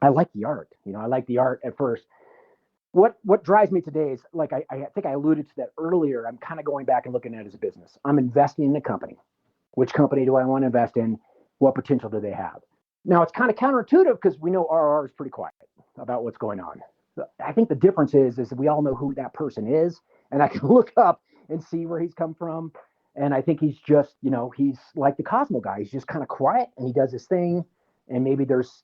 Speaker 1: I like the art, I like the art at first. What drives me today is, like I think I alluded to that earlier, I'm kind of going back and looking at it as a business. I'm investing in a company. Which company do I want to invest in? What potential do they have? Now, it's kind of counterintuitive because we know RR is pretty quiet about what's going on. I think the difference is we all know who that person is, and I can look up and see where he's come from. And I think he's just, he's like the Cosmo guy. He's just kind of quiet and he does his thing. And maybe there's,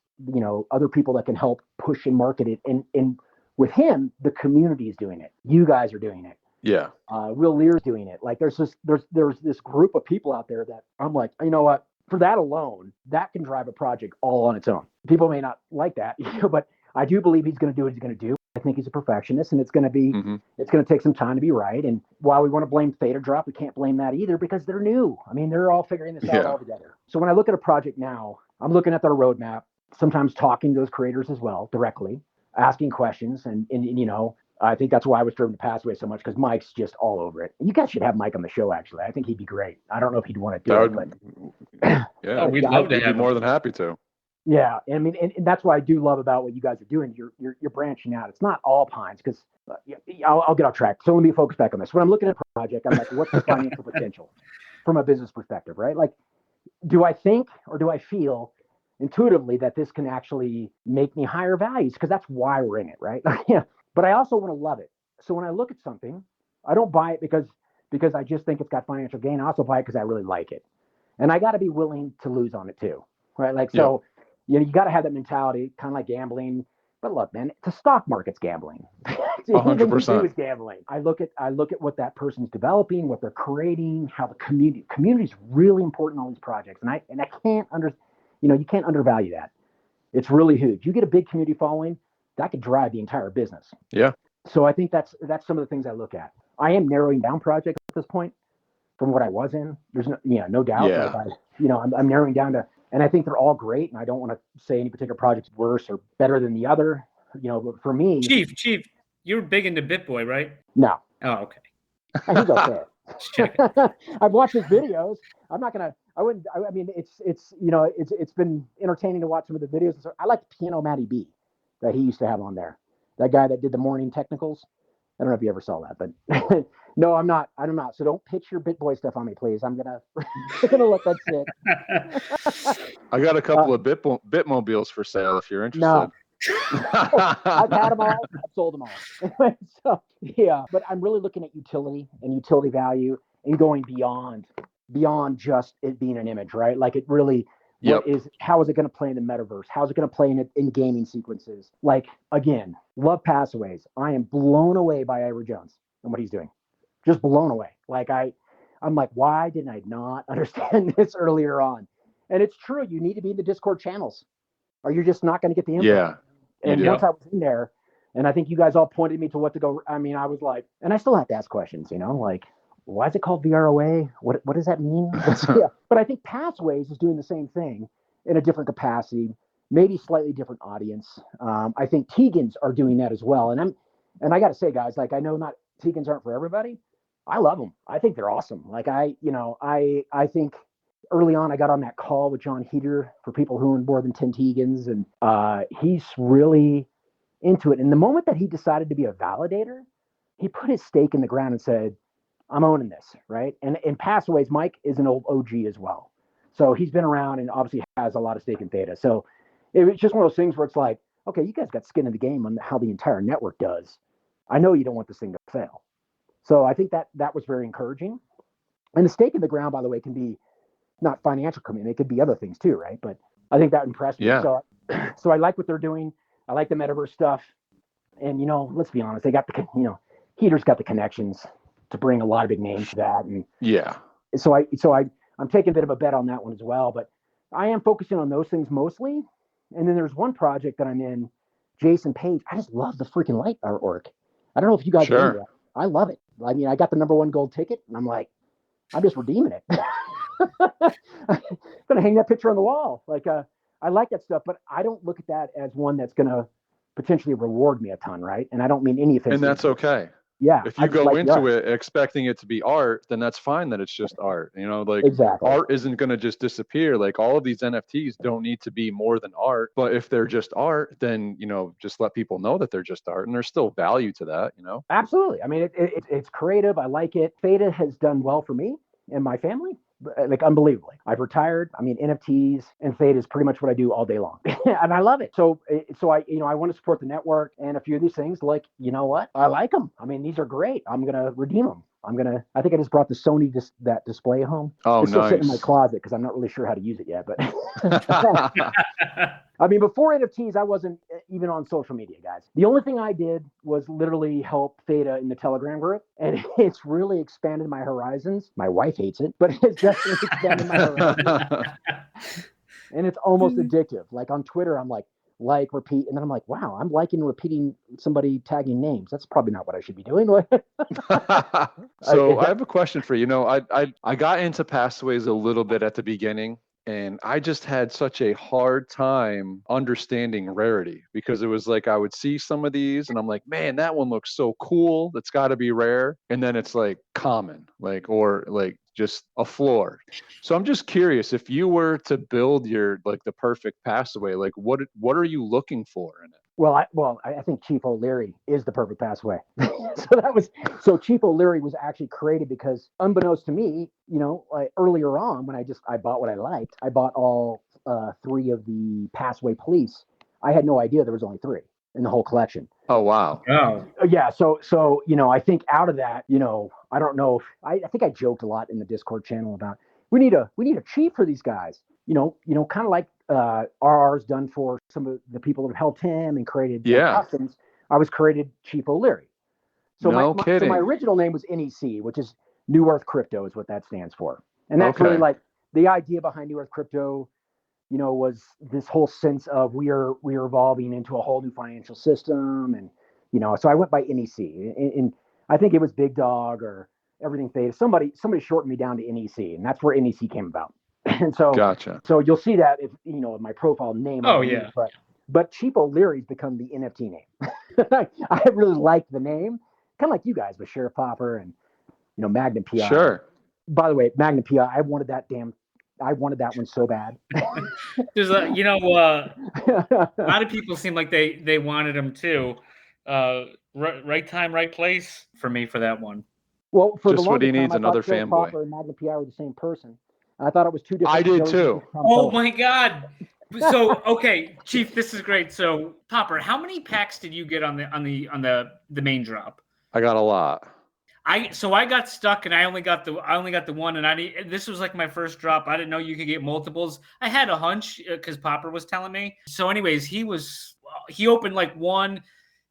Speaker 1: other people that can help push and market it. And with him, the community is doing it. You guys are doing it.
Speaker 2: Yeah.
Speaker 1: Real Lear's doing it. Like there's this group of people out there that I'm like, you know what? For that alone, that can drive a project all on its own. People may not like that, but I do believe he's going to do what he's going to do. I think he's a perfectionist, and it's going to be, it's going to take some time to be right. And while we want to blame Theta Drop, we can't blame that either because they're new. I mean, they're all figuring this out all together. So when I look at a project now, I'm looking at their roadmap, sometimes talking to those creators as well, directly, asking questions. And I think that's why I was driven to Passawyas so much because Mike's just all over it. You guys should have Mike on the show, actually. I think he'd be great. I don't know if he'd want to do it, but
Speaker 2: yeah,
Speaker 4: we'd love to have
Speaker 2: be more than happy to.
Speaker 1: Yeah, I mean, and that's what I do love about what you guys are doing. You're branching out. It's not all pines because I'll get off track. So let me focus back on this. When I'm looking at a project, I'm like, what's the financial potential from a business perspective, right? Like, do I think or do I feel intuitively that this can actually make me higher values? Because that's why we're in it, right? Yeah. But I also want to love it. So when I look at something, I don't buy it because I just think it's got financial gain. I also buy it because I really like it, and I got to be willing to lose on it too, right? Like so. You got to have that mentality, kind of like gambling. But look, man, the stock market's gambling.
Speaker 2: 100%
Speaker 1: is gambling. I look at what that person's developing, what they're creating, how the community is really important on these projects. And I can't you can't undervalue that. It's really huge. You get a big community following, that could drive the entire business.
Speaker 2: Yeah.
Speaker 1: So I think that's some of the things I look at. I am narrowing down projects at this point from what I was in. There's no doubt.
Speaker 2: Yeah.
Speaker 1: Like I'm narrowing down to. And I think they're all great. And I don't want to say any particular project's worse or better than the other. But for me,
Speaker 4: Chief, you're big into BitBoy, right?
Speaker 1: No.
Speaker 4: Oh, okay.
Speaker 1: He's okay. I've watched his videos. I'm not gonna. I wouldn't. I mean, it's been entertaining to watch some of the videos. I like Piano Matty B that he used to have on there. That guy that did the morning technicals. I don't know if you ever saw that, but no, I'm not. So don't pitch your BitBoy stuff on me, please. I'm gonna let that sit.
Speaker 2: I got a couple of Bitmobiles for sale if you're interested.
Speaker 1: No. I've had them all. I've sold them all. So yeah, but I'm really looking at utility and utility value and going beyond just it being an image, right? Like it really. How is it going to play in the metaverse? How is it going to play in gaming sequences? Like, again, love Passawyas. I am blown away by Ira Jones and what he's doing. Just blown away. Like I'm like, why didn't I not understand this earlier on? And it's true. You need to be in the Discord channels or you're just not going to get the info.
Speaker 2: Yeah.
Speaker 1: And once I was in there, and I think you guys all pointed me to what to go. I mean, I was like, and I still have to ask questions, like, why is it called VROA? What does that mean? Yeah. But I think Passawyas is doing the same thing in a different capacity, maybe slightly different audience. I think Tegans are doing that as well. And I got to say, guys, like I know not Tegans aren't for everybody. I love them. I think they're awesome. Like I think early on I got on that call with John Heater for people who own more than 10 Tegans, and he's really into it. And the moment that he decided to be a validator, he put his stake in the ground and said, I'm owning this, right? And in Passawyas, Mike is an old OG as well. So he's been around and obviously has a lot of stake in Theta. So it was just one of those things where it's like, okay, you guys got skin in the game on how the entire network does. I know you don't want this thing to fail. So I think that was very encouraging. And the stake in the ground, by the way, can be not financial commitment. It could be other things too, right? But I think that impressed me.
Speaker 2: Yeah.
Speaker 1: So I like what they're doing. I like the metaverse stuff. And, let's be honest, they got Heater's got the connections to bring a lot of big names to that. And
Speaker 2: yeah.
Speaker 1: So I'm taking a bit of a bet on that one as well, but I am focusing on those things mostly. And then there's one project that I'm in, Jason Page. I just love the freaking light artwork. I don't know if you guys are into that. I love it. I mean, I got the #1 gold ticket and I'm like, I'm just redeeming it. I'm going to hang that picture on the wall. Like, I like that stuff, but I don't look at that as one that's going to potentially reward me a ton. Right. And I don't mean any offense.
Speaker 2: And that's okay.
Speaker 1: Yeah.
Speaker 2: If you go into it expecting it to be art, then that's fine that it's just art. Like
Speaker 1: exactly.
Speaker 2: Art isn't going to just disappear. Like all of these NFTs don't need to be more than art. But if they're just art, then, just let people know that they're just art and there's still value to that,
Speaker 1: Absolutely. I mean, it's creative. I like it. Theta has done well for me and my family.
Speaker 6: like unbelievably. I've retired. I mean, NFTs and Theta is pretty much what I do all day long, and I love it. So I want to support the network and a few of these things. Like, you know what? I like them. I mean, these are great. I'm gonna redeem them. I think I just brought the Sony that display home.
Speaker 2: Oh,
Speaker 6: it's still
Speaker 2: nice.
Speaker 6: sitting in my closet because I'm not really sure how to use it yet. But I mean, before NFTs, I wasn't even on social media, guys. The only thing I did was literally help Theta in the Telegram group, and it's really expanded my horizons. My wife hates it, but it's definitely expanded my horizons. And it's almost addictive. Like on Twitter, I'm like, repeat, and then I'm like, wow, I'm liking repeating somebody tagging names. That's probably not what I should be doing.
Speaker 2: So I have a question for you. I got into Passawyas a little bit at the beginning, and I just had such a hard time understanding rarity, because it was like I would see some of these and I'm like, man, that one looks so cool. That's got to be rare. And then it's like common, or just a floor. So I'm just curious, if you were to build your the perfect Passaway, what are you looking for in it?
Speaker 6: Well, I think Chief O'Leary is the perfect Passaway. so Chief O'Leary was actually created because, unbeknownst to me, earlier on when I bought what I liked, I bought all 3 of the Passaway Police. I had no idea there was only 3 in the whole collection.
Speaker 2: Oh wow.
Speaker 4: Oh.
Speaker 6: Yeah. So I think out of that, I don't know if I think I joked a lot in the Discord channel about we need a chief for these guys. Kind of like RR's done for some of the people that have helped him and created customs. I was created Chief O'Leary. So so my original name was NEC, which is New Earth Crypto, is what that stands for. And that's really like the idea behind New Earth Crypto, was this whole sense of we are evolving into a whole new financial system. And, so I went by NEC, and I think it was Big Dog or Everything Theta. Somebody shortened me down to NEC, and that's where NEC came about. And so,
Speaker 2: gotcha.
Speaker 6: So you'll see that if in my profile name.
Speaker 4: Oh yeah.
Speaker 6: But Cheap O'Leary's become the NFT name. I really like the name, kind of like you guys with Sheriff Popper and Magnum PI.
Speaker 2: Sure.
Speaker 6: By the way, Magnum PI, I wanted that one so bad.
Speaker 4: There's a lot of people seem like they wanted him too. Right time, right place for me for that one.
Speaker 6: Well, for
Speaker 2: just
Speaker 6: the
Speaker 2: what he
Speaker 6: time,
Speaker 2: needs, another
Speaker 6: Sheriff
Speaker 2: fanboy.
Speaker 6: Popper and Magnum PI were the same person. And I thought it was 2 different.
Speaker 2: I did too.
Speaker 4: Oh my God. So okay, Chief, this is great. So Popper, how many packs did you get on the main drop?
Speaker 2: I got a lot.
Speaker 4: I got stuck and I only got the one, and this was like my first drop. I didn't know you could get multiples. I had a hunch because Popper was telling me. So anyways, he opened like one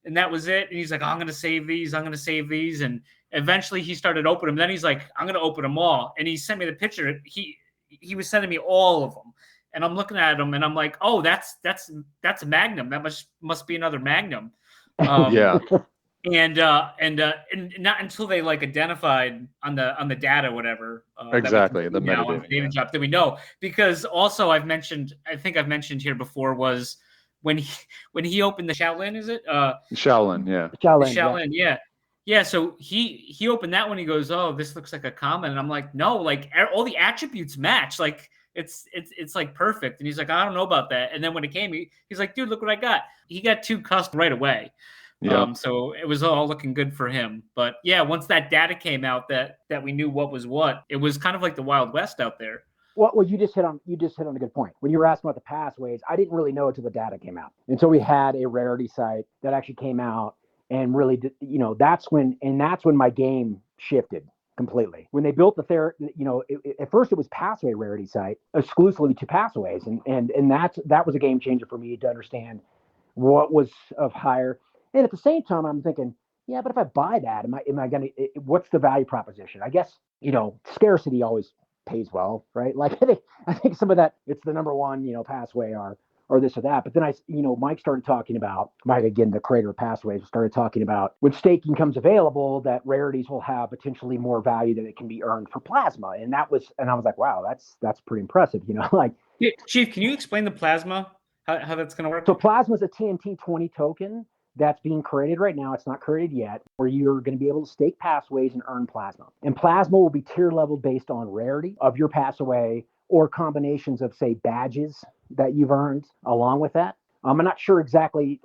Speaker 4: and that was it. And he's like, I'm going to save these. And eventually he started opening them. Then he's like, I'm going to open them all. And he sent me the picture. He was sending me all of them. And I'm looking at them and I'm like, oh, that's a Magnum. That must be another Magnum.
Speaker 2: Yeah.
Speaker 4: And not until they identified on the data, whatever.
Speaker 2: Exactly. The metadata.
Speaker 4: Data drop that we know, because also I think I've mentioned here before was when he opened the Shaolin, is it?
Speaker 2: Shaolin, yeah.
Speaker 4: Shaolin, yeah. Yeah, so he opened that one. He goes, "Oh, this looks like a common," and I'm like, "No, all the attributes match. It's like perfect." And he's like, "I don't know about that." And then when it came, he's like, "Dude, look what I got." He got 2 custom right away.
Speaker 2: Yeah.
Speaker 4: So it was all looking good for him. But yeah, once that data came out that we knew what was what, it was kind of like the Wild West out there.
Speaker 6: Well, you just hit on a good point. When you were asking about the Passaways, I didn't really know until the data came out. And so we had a rarity site that actually came out and really did, that's when my game shifted completely. When they built at first it was Passaway rarity site exclusively to Passaways. And that was a game changer for me to understand what was of higher. And at the same time, I'm thinking, yeah, but if I buy that, am I going to, what's the value proposition? I guess, scarcity always pays well, right? I think some of that, it's the number one, Passaway or this or that. But then Mike started talking about, Mike, again, the creator of Passaways, started talking about when staking comes available, that rarities will have potentially more value that it can be earned for plasma. And I was like, wow, that's pretty impressive,
Speaker 4: Yeah, Chief, can you explain the plasma, how that's going to work?
Speaker 6: So plasma is a TNT20 token that's being created right now. It's not created yet, where you're going to be able to stake Passaways and earn plasma. And plasma will be tier level based on rarity of your Passaway or combinations of, say, badges that you've earned along with that. I'm not sure exactly,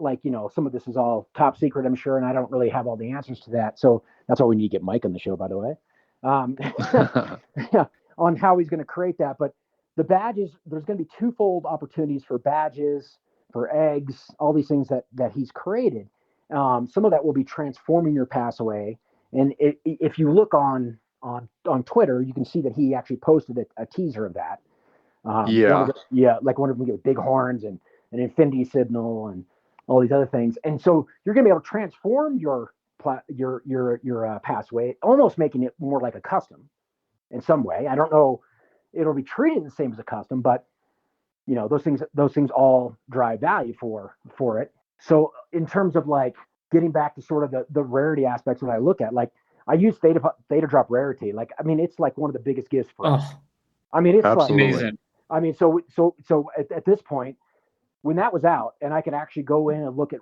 Speaker 6: some of this is all top secret, I'm sure, and I don't really have all the answers to that. So that's why we need to get Mike on the show, by the way. Yeah. on how he's going to create that. But the badges, there's going to be twofold opportunities for badges, for eggs, all these things that he's created. Some of that will be transforming your pass away. And if you look on Twitter, you can see that he actually posted a teaser of that. Like one of them with big horns and an infinity signal and all these other things. And so you're going to be able to transform your passway, almost making it more like a custom in some way. I don't know, it'll be treated the same as a custom, but those things all drive value for it. So in terms of like getting back to sort of the rarity aspects that I look at, like I use theta drop rarity. Like, I mean, it's like one of the biggest gifts for us. I mean, it's
Speaker 2: absolutely.
Speaker 6: like
Speaker 4: amazing.
Speaker 6: I mean, so at this point, when that was out and I could actually go in and look at,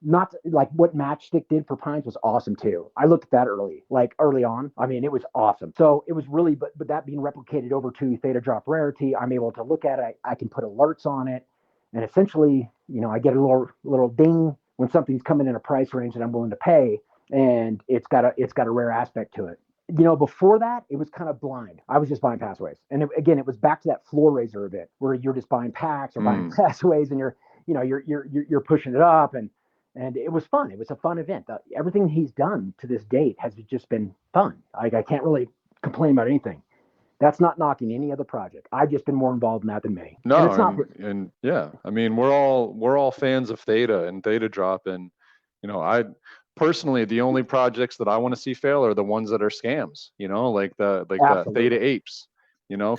Speaker 6: not like what Matchstick did for Pines was awesome too. I looked at that early on. I mean, it was awesome. So it was really, but that being replicated over to theta drop rarity, I'm able to look at it. I can put alerts on it. And essentially, I get a little ding when something's coming in a price range that I'm willing to pay. And it's got a rare aspect to it. Before that, it was kind of blind. I was just buying Passaways. And it was back to that floor raiser a bit where you're just buying packs or buying Passaways and you're pushing it up and it was fun. It was a fun event. Everything he's done to this date has just been fun. I can't really complain about anything. That's not knocking any other project. I've just been more involved in that than many.
Speaker 2: No,
Speaker 6: and
Speaker 2: I mean, we're all fans of Theta and Theta Drop, and I personally, the only projects that I want to see fail are the ones that are scams. Like the Theta Apes.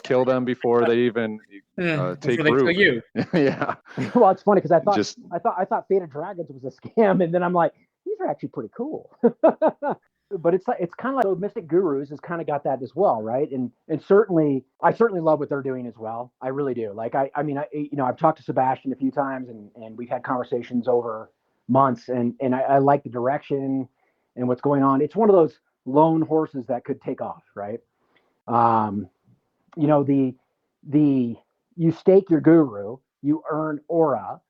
Speaker 2: Kill them before they even take
Speaker 4: before they
Speaker 2: root.
Speaker 4: kill you.
Speaker 2: Yeah.
Speaker 6: Well, it's funny because I thought Theta Dragons was a scam, and then I'm like, these are actually pretty cool. But it's kind of like Mystic Gurus has kind of got that as well, right? And certainly, I certainly love what they're doing as well. I really do. Like I mean, I've talked to Sebastian a few times, and we've had conversations over months, and I like the direction and what's going on. It's one of those lone horses that could take off, right? You stake your guru, you earn aura,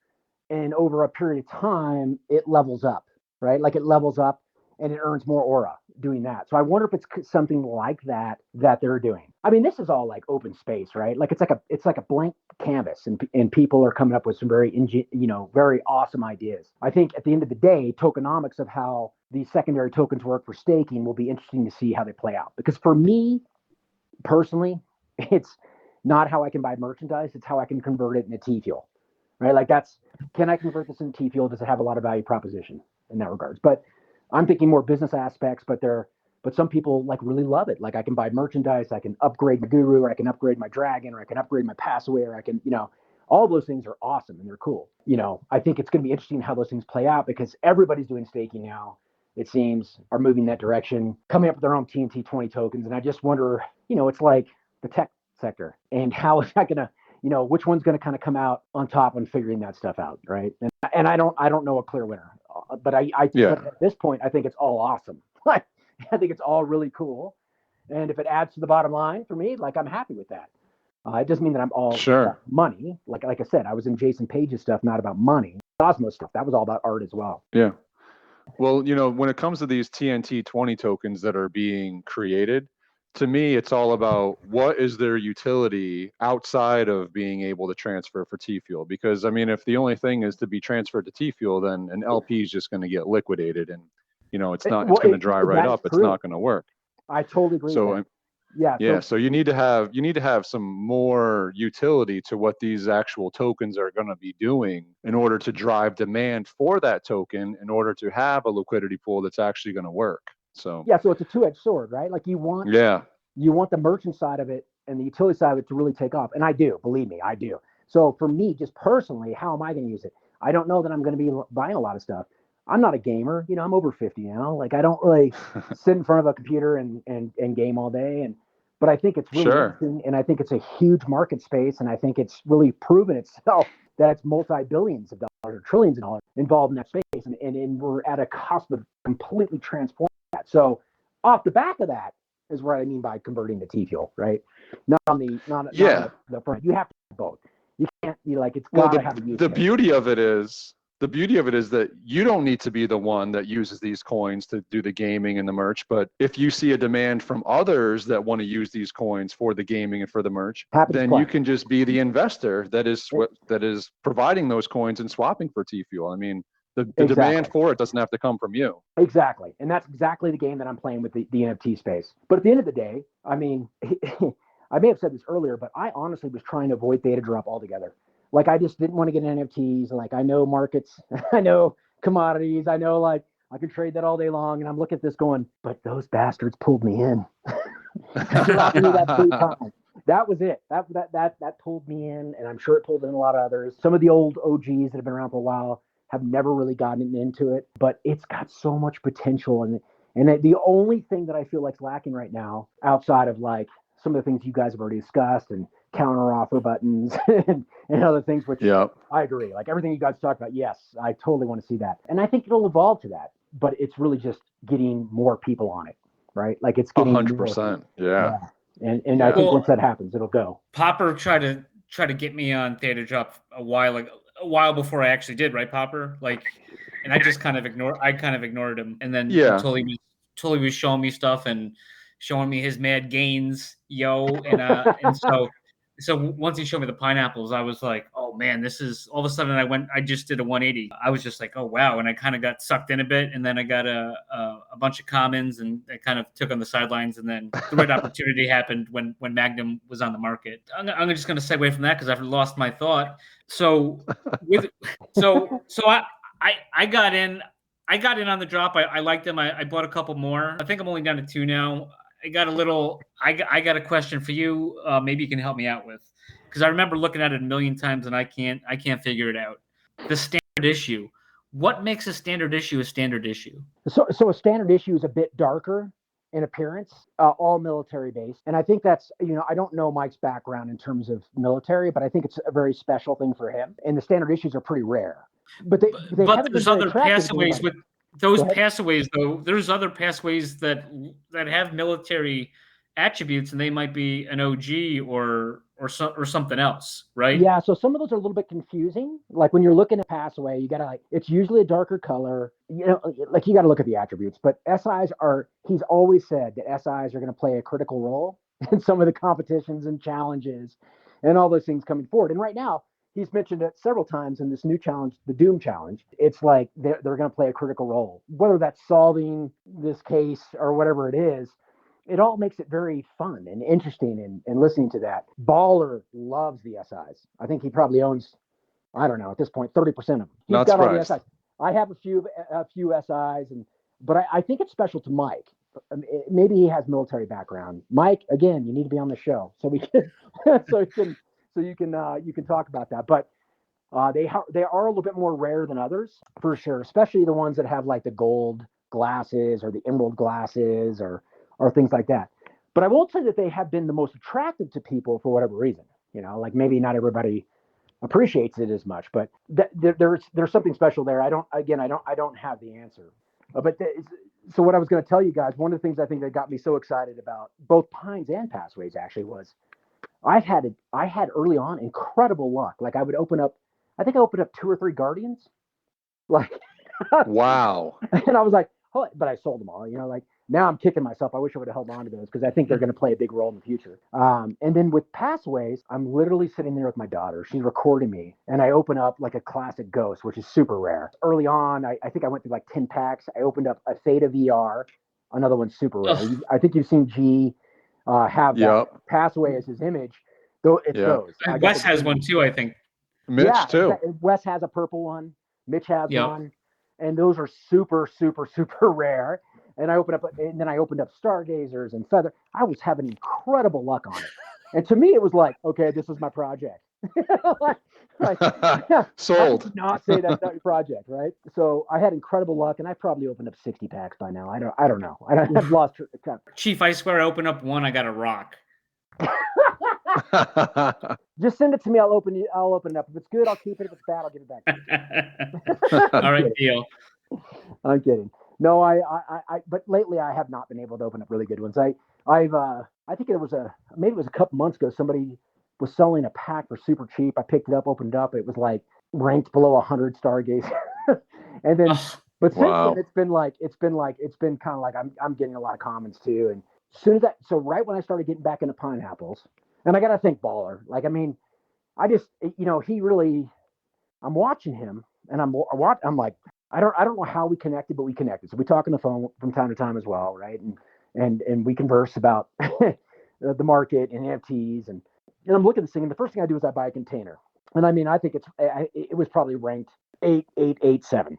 Speaker 6: and over a period of time, it levels up, right? Like it levels up and it earns more aura doing that. So I wonder if it's something like that they're doing. I mean, this is all like open space, right? Like it's like a blank canvas, and people are coming up with some very very awesome ideas. I think at the end of the day, tokenomics of how these secondary tokens work for staking will be interesting to see how they play out. Because for me personally, it's not how I can buy merchandise, it's how I can convert it into T-Fuel, right? Like can I convert this into T-Fuel? Does it have a lot of value proposition in that regards? But I'm thinking more business aspects, but some people like really love it. Like I can buy merchandise, I can upgrade my guru, or I can upgrade my dragon, or I can upgrade my Passaway, or I can, all those things are awesome and they're cool. I think it's going to be interesting how those things play out because everybody's doing staking now. It seems are moving that direction, coming up with their own TNT20 tokens. And I just wonder, it's like the tech sector and how is that going to, which one's going to kind of come out on top on figuring that stuff out. Right. And I don't know a clear winner, but but at this point, I think it's all awesome. Like, I think it's all really cool. And if it adds to the bottom line for me, like I'm happy with that. It doesn't mean that I'm all about money. Like I said, I was in Jason Page's stuff, not about money. Cosmos stuff, that was all about art as well.
Speaker 2: Yeah. Well, when it comes to these TNT 20 tokens that are being created, to me, it's all about what is their utility outside of being able to transfer for T-Fuel. Because, I mean, if the only thing is to be transferred to T-Fuel, then an LP is just going to get liquidated and, it's not, it's going to dry right up. It's not going to work.
Speaker 6: I totally agree with that.
Speaker 2: Yeah. So you need to have some more utility to what these actual tokens are going to be doing in order to drive demand for that token in order to have a liquidity pool that's actually going to work. So
Speaker 6: so it's a two-edged sword, right? Like you want the merchant side of it and the utility side of it to really take off. And I do, believe me, I do. So for me, just personally, how am I going to use it? I don't know that I'm going to be buying a lot of stuff. I'm not a gamer, I'm over 50 now. Like I don't really sit in front of a computer and game all day. But I think it's really interesting, and I think it's a huge market space, and I think it's really proven itself that it's multi-billions of dollars or trillions of dollars involved in that space, and we're at a cusp of completely transforming that. So off the back of that is what I mean by converting to T-Fuel, right? Not the front. You have to have both. You can't be like it's got to have a use
Speaker 2: the
Speaker 6: case.
Speaker 2: beauty of it is the beauty of it is that you don't need to be the one that uses these coins to do the gaming and the merch. But if you see a demand from others that want to use these coins for the gaming and for the merch, then you can just be the investor that is providing those coins and swapping for T Fuel. I mean, the demand for it doesn't have to come from you.
Speaker 6: Exactly. And that's exactly the game that I'm playing with the NFT space. But at the end of the day, I mean, I may have said this earlier, but I honestly was trying to avoid theta drop altogether. Like, I just didn't want to get NFTs. Like, I know markets, I know commodities, I know, like, I can trade that all day long. And I'm looking at this going, but those bastards pulled me in. Dropped me that 3 times. That was it. That pulled me in, and I'm sure it pulled in a lot of others. Some of the old OGs that have been around for a while have never really gotten into it, but it's got so much potential. And the only thing that I feel like is lacking right now, outside of like some of the things you guys have already discussed and counter offer buttons and other things, which I agree. Like everything you guys talked about, yes, I totally want to see that. And I think it'll evolve to that, but it's really just getting more people on it, right? Like it's getting
Speaker 2: 100%. Yeah.
Speaker 6: And I think once that happens, it'll go.
Speaker 4: Popper tried to get me on Theta Drop a while before I actually did, right, Popper? Like, and I just kind of ignored him, and then he totally was showing me stuff and showing me his mad gains, and so once he showed me the pineapples, I was like, oh man, this is all of a sudden I just did a 180. I was just like, oh wow, and I kind of got sucked in a bit, and then I got a bunch of commons, and I kind of took on the sidelines, and then the right opportunity happened when Magnum was on the market. I'm just going to segue from that because I've lost my thought. So I got in on the drop. I liked them. I bought a couple more. I think I'm only down to 2 now. I got a question for you. Maybe you can help me out with, because I remember looking at it a million times and I can't figure it out. The standard issue. What makes a standard issue a standard issue?
Speaker 6: So a standard issue is a bit darker in appearance, all military based. And I think that's, I don't know Mike's background in terms of military, but I think it's a very special thing for him. And the standard issues are pretty rare. But
Speaker 4: there's other passaways with those passaways though. There's other passaways that have military attributes, and they might be an OG or something else, right?
Speaker 6: Yeah. So some of those are a little bit confusing. Like when you're looking at Passaway, you gotta it's usually a darker color. Like you gotta look at the attributes. But SIs he's always said that SIs are going to play a critical role in some of the competitions and challenges and all those things coming forward. And right now, he's mentioned it several times in this new challenge, the Doom Challenge. It's like they're going to play a critical role, whether that's solving this case or whatever it is. It all makes it very fun and interesting and listening to that. Baller loves the SIs. I think he probably owns, I don't know, at this point, 30% of them. He's
Speaker 2: Not
Speaker 6: got
Speaker 2: surprised.
Speaker 6: all the SIs. I have a few SIs, but I think it's special to Mike. Maybe he has military background. Mike, again, you need to be on the show so we can so you can talk about that. But they are a little bit more rare than others for sure, especially the ones that have like the gold glasses or the emerald glasses or things like that. But I won't say that they have been the most attractive to people for whatever reason. Like maybe not everybody appreciates it as much, but there's something special there. I don't have the answer. So what I was going to tell you guys, one of the things I think that got me so excited about both Pines and Passways actually was I had early on incredible luck. Like I opened up 2 or 3 Guardians. Like,
Speaker 2: wow.
Speaker 6: And I was like, oh, but I sold them all, like now I'm kicking myself. I wish I would have held on to those because I think they're going to play a big role in the future. And then with Passways, I'm literally sitting there with my daughter. She's recording me and I open up like a classic Ghost, which is super rare. Early on, I think I went through like 10 packs. I opened up a Theta VR, another one super rare. I think you've seen G have that Passaway as his image. Though it's those.
Speaker 4: Wes has one too, I think.
Speaker 2: Mitch too.
Speaker 6: Wes has a purple one. Mitch has one, and those are super, super, super rare. And I opened up Stargazers and Feather. I was having incredible luck on it, and to me, it was like, okay, this is my project.
Speaker 2: Sold.
Speaker 6: I did not say that's not your project, right? So I had incredible luck, and I probably opened up 60 packs by now. I don't know. I've lost track.
Speaker 4: Chief, I swear, I opened up one. I got a rock.
Speaker 6: Just send it to me. I'll open it up. If it's good, I'll keep it. If it's bad, I'll give it back to you.
Speaker 4: All right, deal.
Speaker 6: I'm kidding. No, but lately I have not been able to open up really good ones. I think it was a couple months ago. Somebody was selling a pack for super cheap. I picked it up, opened it up. It was like ranked below 100 Stargazer. And then,
Speaker 4: Ugh.
Speaker 6: but since
Speaker 2: Wow.
Speaker 6: then it's been kind of like I'm getting a lot of comments too. And as soon as so right when I started getting back into pineapples, and I got to thank Baller. Like, I mean, I just, he really, I'm watching him and I'm like, I don't know how we connected, but we connected. So we talk on the phone from time to time as well. Right. And we converse about the market and NFTs. And I'm looking at this thing. And the first thing I do is I buy a container. And I mean, I think it was probably ranked 8887.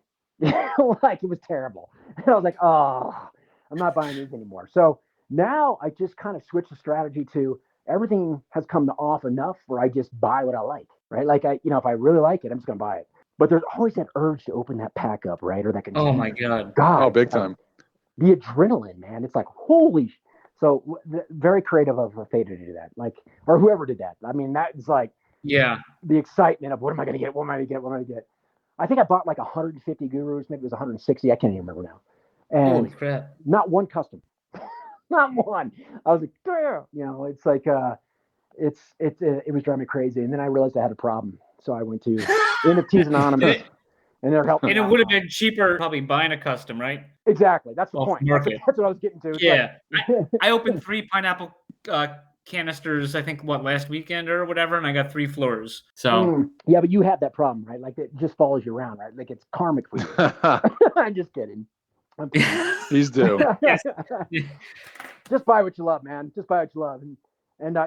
Speaker 6: Like, it was terrible. And I was like, oh, I'm not buying these anymore. So now I just kind of switched the strategy to everything has come off enough where I just buy what I like, right? Like, if I really like it, I'm just going to buy it. But there's always that urge to open that pack up, right? Or that container.
Speaker 4: Oh my God.
Speaker 2: Oh, big time.
Speaker 6: The adrenaline, man. It's like, holy. So very creative of Theta to do that. Like, or whoever did that. I mean, that's like,
Speaker 4: Yeah.
Speaker 6: the excitement of what am I going to get? What am I going to get? What am I going to get? I think I bought like 150 gurus. Maybe it was 160. I can't even remember now. And
Speaker 4: Holy crap.
Speaker 6: not one custom. Not one. I was like, damn. It's like, it was driving me crazy. And then I realized I had a problem. So I went to NFTs Anonymous, and they're helping.
Speaker 4: And it would have been cheaper probably buying a custom, right?
Speaker 6: Exactly. That's the
Speaker 4: Off
Speaker 6: point.
Speaker 4: market.
Speaker 6: That's what I was getting to. It's
Speaker 4: Yeah.
Speaker 6: like,
Speaker 4: I opened 3 pineapple canisters, I think, last weekend or whatever, and I got 3 floors. So
Speaker 6: yeah, but you have that problem, right? Like, it just follows you around, right? Like, it's karmic for you. I'm just kidding.
Speaker 2: He's due.
Speaker 6: Just buy what you love, man. Just buy what you love. And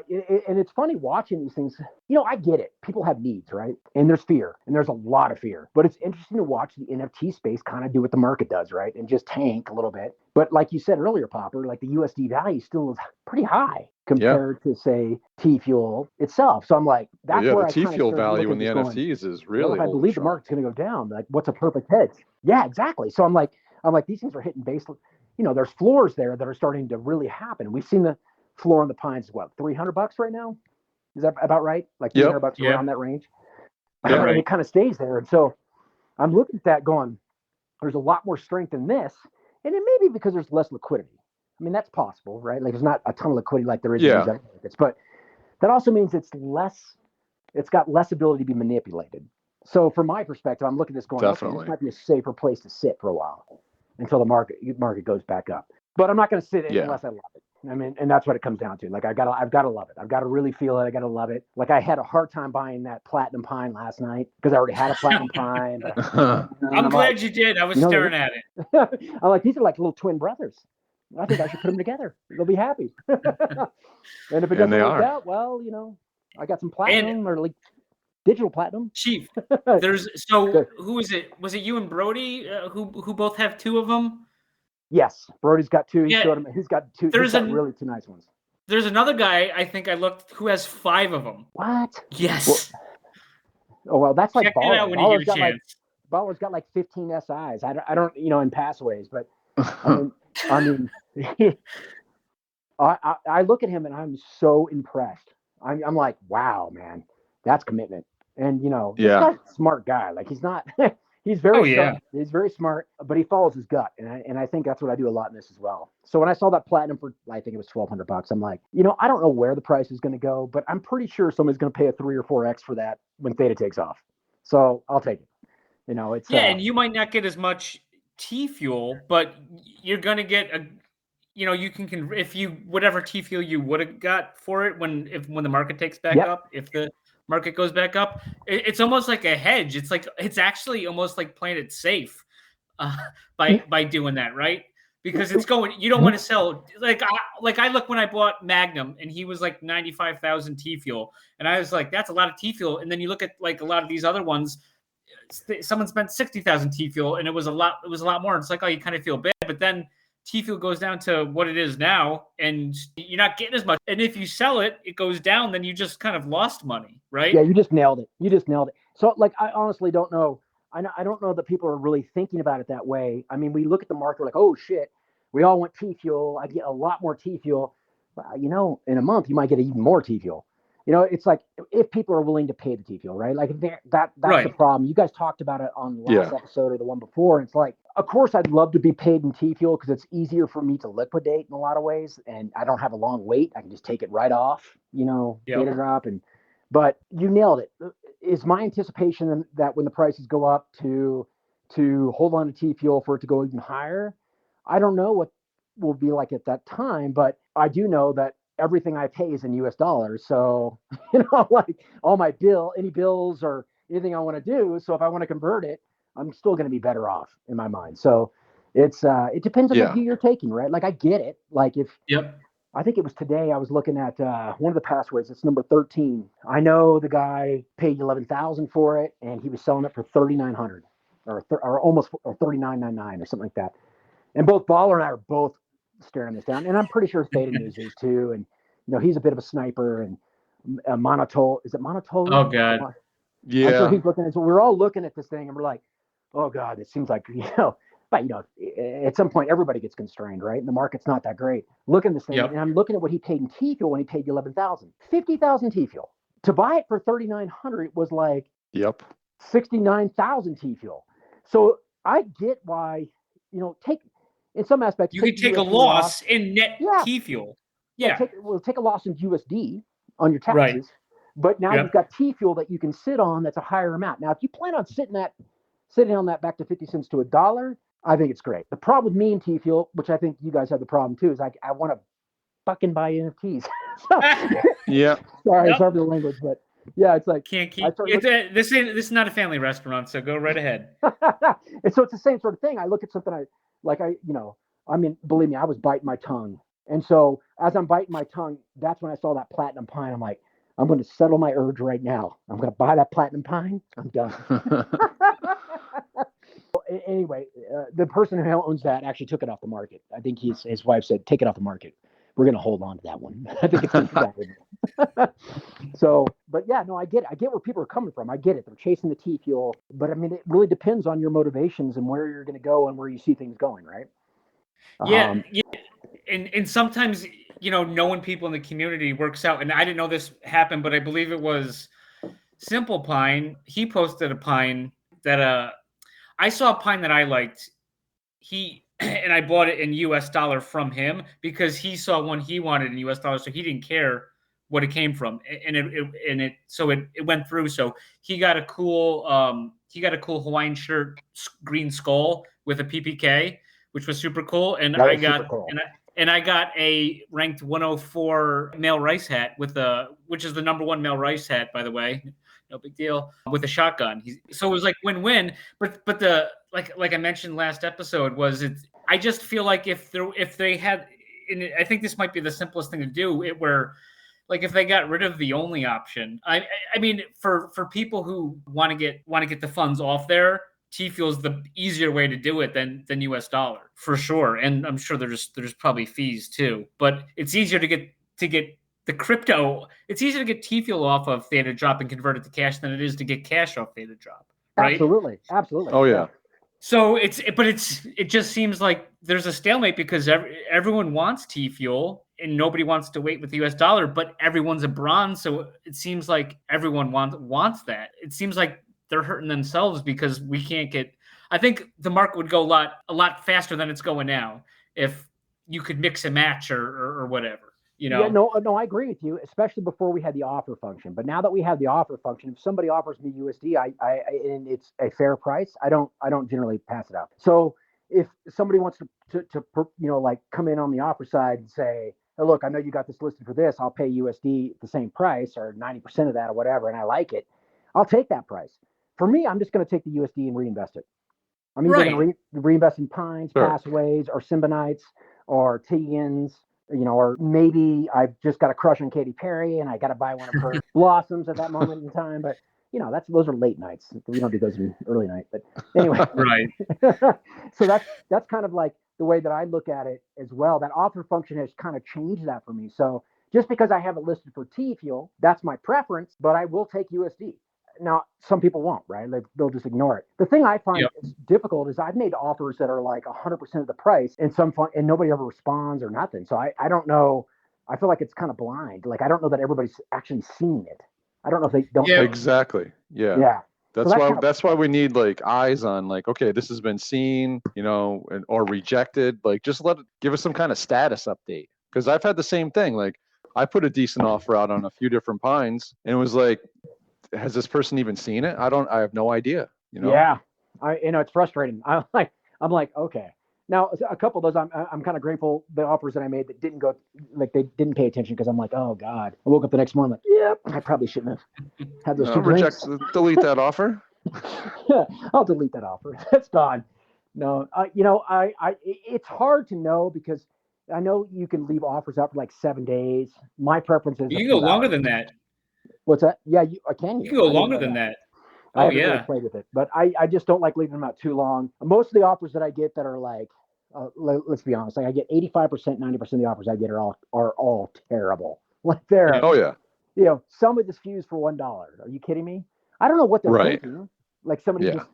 Speaker 6: it's funny watching these things. I get it. People have needs, right? And there's fear, and there's a lot of fear. But it's interesting to watch the NFT space kind of do what the market does, right? And just tank a little bit. But like you said earlier, Popper, like, the USD value still is pretty high compared to, say, T Fuel itself. So I'm like, that's where
Speaker 2: the T Fuel value in the NFTs is really.
Speaker 6: If I believe the market's going to go down, like, what's a perfect hedge? Yeah, exactly. So I'm like, these things are hitting base. There's floors there that are starting to really happen. We've seen the floor on the pines is what, $300 right now? Is that about right? Like $300 around that range.
Speaker 2: Yeah,
Speaker 6: and
Speaker 2: right.
Speaker 6: it kind of stays there. And so I'm looking at that going, there's a lot more strength in this. And it may be because there's less liquidity. I mean, that's possible, right? Like, there's not a ton of liquidity like there is in these other markets. But that also means it's got less ability to be manipulated. So from my perspective, I'm looking at this going, okay, this might be a safer place to sit for a while until the market goes back up. But I'm not going to sit unless I love it. I mean, and that's what it comes down to. Like, I've got to love it. I've got to really feel it. I got to love it. Like, I had a hard time buying that platinum pine last night because I already had a platinum pine. But,
Speaker 4: I'm glad you did. I was staring at it.
Speaker 6: I'm like, these are like little twin brothers. I think I should put them together. They'll be happy. And if it doesn't work out, well, I got some platinum or like digital platinum.
Speaker 4: Chief, who is it? Was it you and Brody who both have 2 of them?
Speaker 6: Yes, Brody's got 2. He showed him. He's got 2. He's got really 2 nice ones.
Speaker 4: There's another guy, I think I looked, who has 5 of them.
Speaker 6: What?
Speaker 4: Yes.
Speaker 6: Well, that's like
Speaker 4: Check it out when you get a chance.
Speaker 6: Baller's got like 15 SIs. I don't, in Passawyas, but I mean, I look at him and I'm so impressed. I'm like, wow, man, that's commitment. And he's not a smart guy. Like, he's not. He's very smart. He's very smart, but he follows his gut, and I think that's what I do a lot in this as well. So when I saw that platinum for, I think it was $1,200, I'm like, I don't know where the price is going to go, but I'm pretty sure somebody's going to pay a 3 or 4x for that when Theta takes off. So I'll take it. It's
Speaker 4: and you might not get as much T Fuel, but you're going to get you can if you whatever T Fuel you would have got for it when the market takes back up, if the market goes back up, it's almost like a hedge. It's actually almost like playing it safe by doing that, right? Because it's going. You don't want to sell like I look when I bought Magnum and he was like 95,000 T Fuel, and I was like, that's a lot of T Fuel. And then you look at like a lot of these other ones, someone spent 60,000 T Fuel and it was a lot more. It's like, oh, you kind of feel bad, but then T Fuel goes down to what it is now, and you're not getting as much. And if you sell it, it goes down, then you just kind of lost money, right?
Speaker 6: Yeah, you just nailed it. So, like, I honestly don't know. I don't know that people are really thinking about it that way. I mean, we look at the market, we're like, oh shit, we all want T Fuel. I get a lot more T Fuel. In a month, you might get even more T Fuel. It's like, if people are willing to pay the T Fuel, right? Like, that's the problem. You guys talked about it on the last episode or the one before. And it's like, of course, I'd love to be paid in T Fuel because it's easier for me to liquidate in a lot of ways, and I don't have a long wait. I can just take it right off, data drop. But you nailed it. Is my anticipation that when the prices go up to to hold on to T fuel for it to go even higher. I don't know what will be like at that time, but I do know that everything I pay is in US dollars. So, like all my any bills or anything I want to do. So if I want to convert it, I'm still going to be better off in my mind. So it depends on the view you're taking, right? Like I get it. Like I think it was today I was looking at one of the Passawyas. It's number 13. I know the guy paid 11,000 for it, and he was selling it for 3,900 or almost or 39.99 or something like that. And both Baller and I are both staring this down, and I'm pretty sure Theta News is too. And he's a bit of a sniper. And Monotol, is it Monotol?
Speaker 4: Oh God,
Speaker 2: yeah.
Speaker 6: And so he's looking, and so we're all looking at this thing, and we're like, oh God, it seems like But at some point everybody gets constrained, right? And the market's not that great. Looking at this thing, and I'm looking at what he paid in T fuel when he paid 11,000, 50,000 T fuel. To buy it for 3,900 was like 69,000 T fuel. So I get why, take in some aspects
Speaker 4: you can take a loss in net T fuel. Yeah,
Speaker 6: take a loss in USD on your taxes,
Speaker 4: right.
Speaker 6: But now you've got T fuel that you can sit on that's a higher amount. Now, if you plan on sitting on that back to 50 cents to $1, I think it's great. The problem with me and T fuel, which I think you guys have the problem too, is I want to fucking buy NFTs. Sorry for the language, but yeah, it's like
Speaker 4: can't keep. This is not a family restaurant, so go right ahead.
Speaker 6: And so it's the same sort of thing. I look at something believe me, I was biting my tongue, and so as I'm biting my tongue, that's when I saw that platinum pine. I'm like, I'm going to settle my urge right now. I'm going to buy that platinum pine. I'm done. Anyway, the person who owns that actually took it off the market. I think his wife said, take it off the market. We're going to hold on to that one. I think it's going to be So, but yeah, no, I get it. I get where people are coming from. I get it. They're chasing the T fuel. But I mean, it really depends on your motivations and where you're going to go and where you see things going, right?
Speaker 4: Yeah. And sometimes, knowing people in the community works out. And I didn't know this happened, but I believe it was Simple Pine. He posted a pine that I saw a pine that I liked. And I bought it in US dollar from him because he saw one he wanted in US dollars, so he didn't care what it came from, and it went through. So he got a cool Hawaiian shirt, green skull with a PPK, which was super cool. And I got a ranked 104 male rice hat which is the number one male rice hat, by the way. No big deal, with a shotgun. So it was like win-win. But the like I mentioned last episode I just feel like if they had, and I think this might be the simplest thing to do, if they got rid of the only option. I mean, for people who want to get the funds off there, T fuel's the easier way to do it than US dollar for sure. And I'm sure there's probably fees too, but it's easier to get the crypto. It's easier to get T fuel off of Theta Drop and convert it to cash than it is to get cash off Theta Drop. Right?
Speaker 6: Absolutely.
Speaker 2: Oh yeah.
Speaker 4: So it just seems like there's a stalemate because everyone wants T fuel and nobody wants to wait with the US dollar, but everyone's a bronze. So it seems like everyone wants that. It seems like they're hurting themselves because we can't get. I think the market would go a lot faster than it's going now if you could mix and match or whatever.
Speaker 6: Yeah, no, I agree with you, especially before we had the offer function. But now that we have the offer function, if somebody offers me USD, and it's a fair price, I don't generally pass it up. So if somebody wants to come in on the offer side and say, hey, look, I know you got this listed for this, I'll pay USD at the same price or 90% of that or whatever, and I like it, I'll take that price. For me, I'm just going to take the USD and reinvest it. I'm either going to reinvest in pines, Passawyas, or Symbonites, or Tians, or maybe I've just got a crush on Katy Perry and I got to buy one of her blossoms at that moment in time. But those are late nights. We don't do those in early night. But anyway,
Speaker 4: right.
Speaker 6: So that's kind of like the way that I look at it as well. That offer function has kind of changed that for me. So just because I have it listed for T fuel, that's my preference. But I will take USD. Now, some people won't, right? They'll just ignore it. The thing I find is difficult is I've made offers that are like 100% of the price and and nobody ever responds or nothing. So I don't know. I feel like it's kind of blind. Like, I don't know that everybody's actually seen it. I don't know if they don't.
Speaker 2: Yeah, exactly. Yeah.
Speaker 6: Yeah.
Speaker 2: That's why we need like eyes on like, okay, this has been seen, or rejected. Like, just give us some kind of status update. Cause I've had the same thing. Like, I put a decent offer out on a few different pines and it was like, has this person even seen it? I have no idea.
Speaker 6: Yeah. It's frustrating. I'm like, okay. Now a couple of those, I'm kind of grateful the offers that I made that didn't go, like they didn't pay attention, because I'm like, oh God. I woke up the next morning like, yep, I probably shouldn't have had those two
Speaker 2: Reject,
Speaker 6: drinks.
Speaker 2: delete that offer.
Speaker 6: I'll delete that offer. That's gone. No, it's hard to know, because I know you can leave offers out for like 7 days. My preference is a
Speaker 4: You can
Speaker 6: few
Speaker 4: go longer
Speaker 6: hours.
Speaker 4: than that.
Speaker 6: What's that? Yeah, can
Speaker 4: You can go
Speaker 6: I didn't
Speaker 4: longer
Speaker 6: know
Speaker 4: than that.
Speaker 6: I
Speaker 4: Oh
Speaker 6: haven't really
Speaker 4: yeah.
Speaker 6: played with it, but I just don't like leaving them out too long. Most of the offers that I get that are like, let's be honest, like I get 85%, 90% of the offers I get are all terrible. Like they're,
Speaker 2: Oh yeah.
Speaker 6: some of this fuse for $1. Are you kidding me? I don't know what they're
Speaker 2: Right.
Speaker 6: thinking. Like somebody
Speaker 2: Yeah.
Speaker 6: just,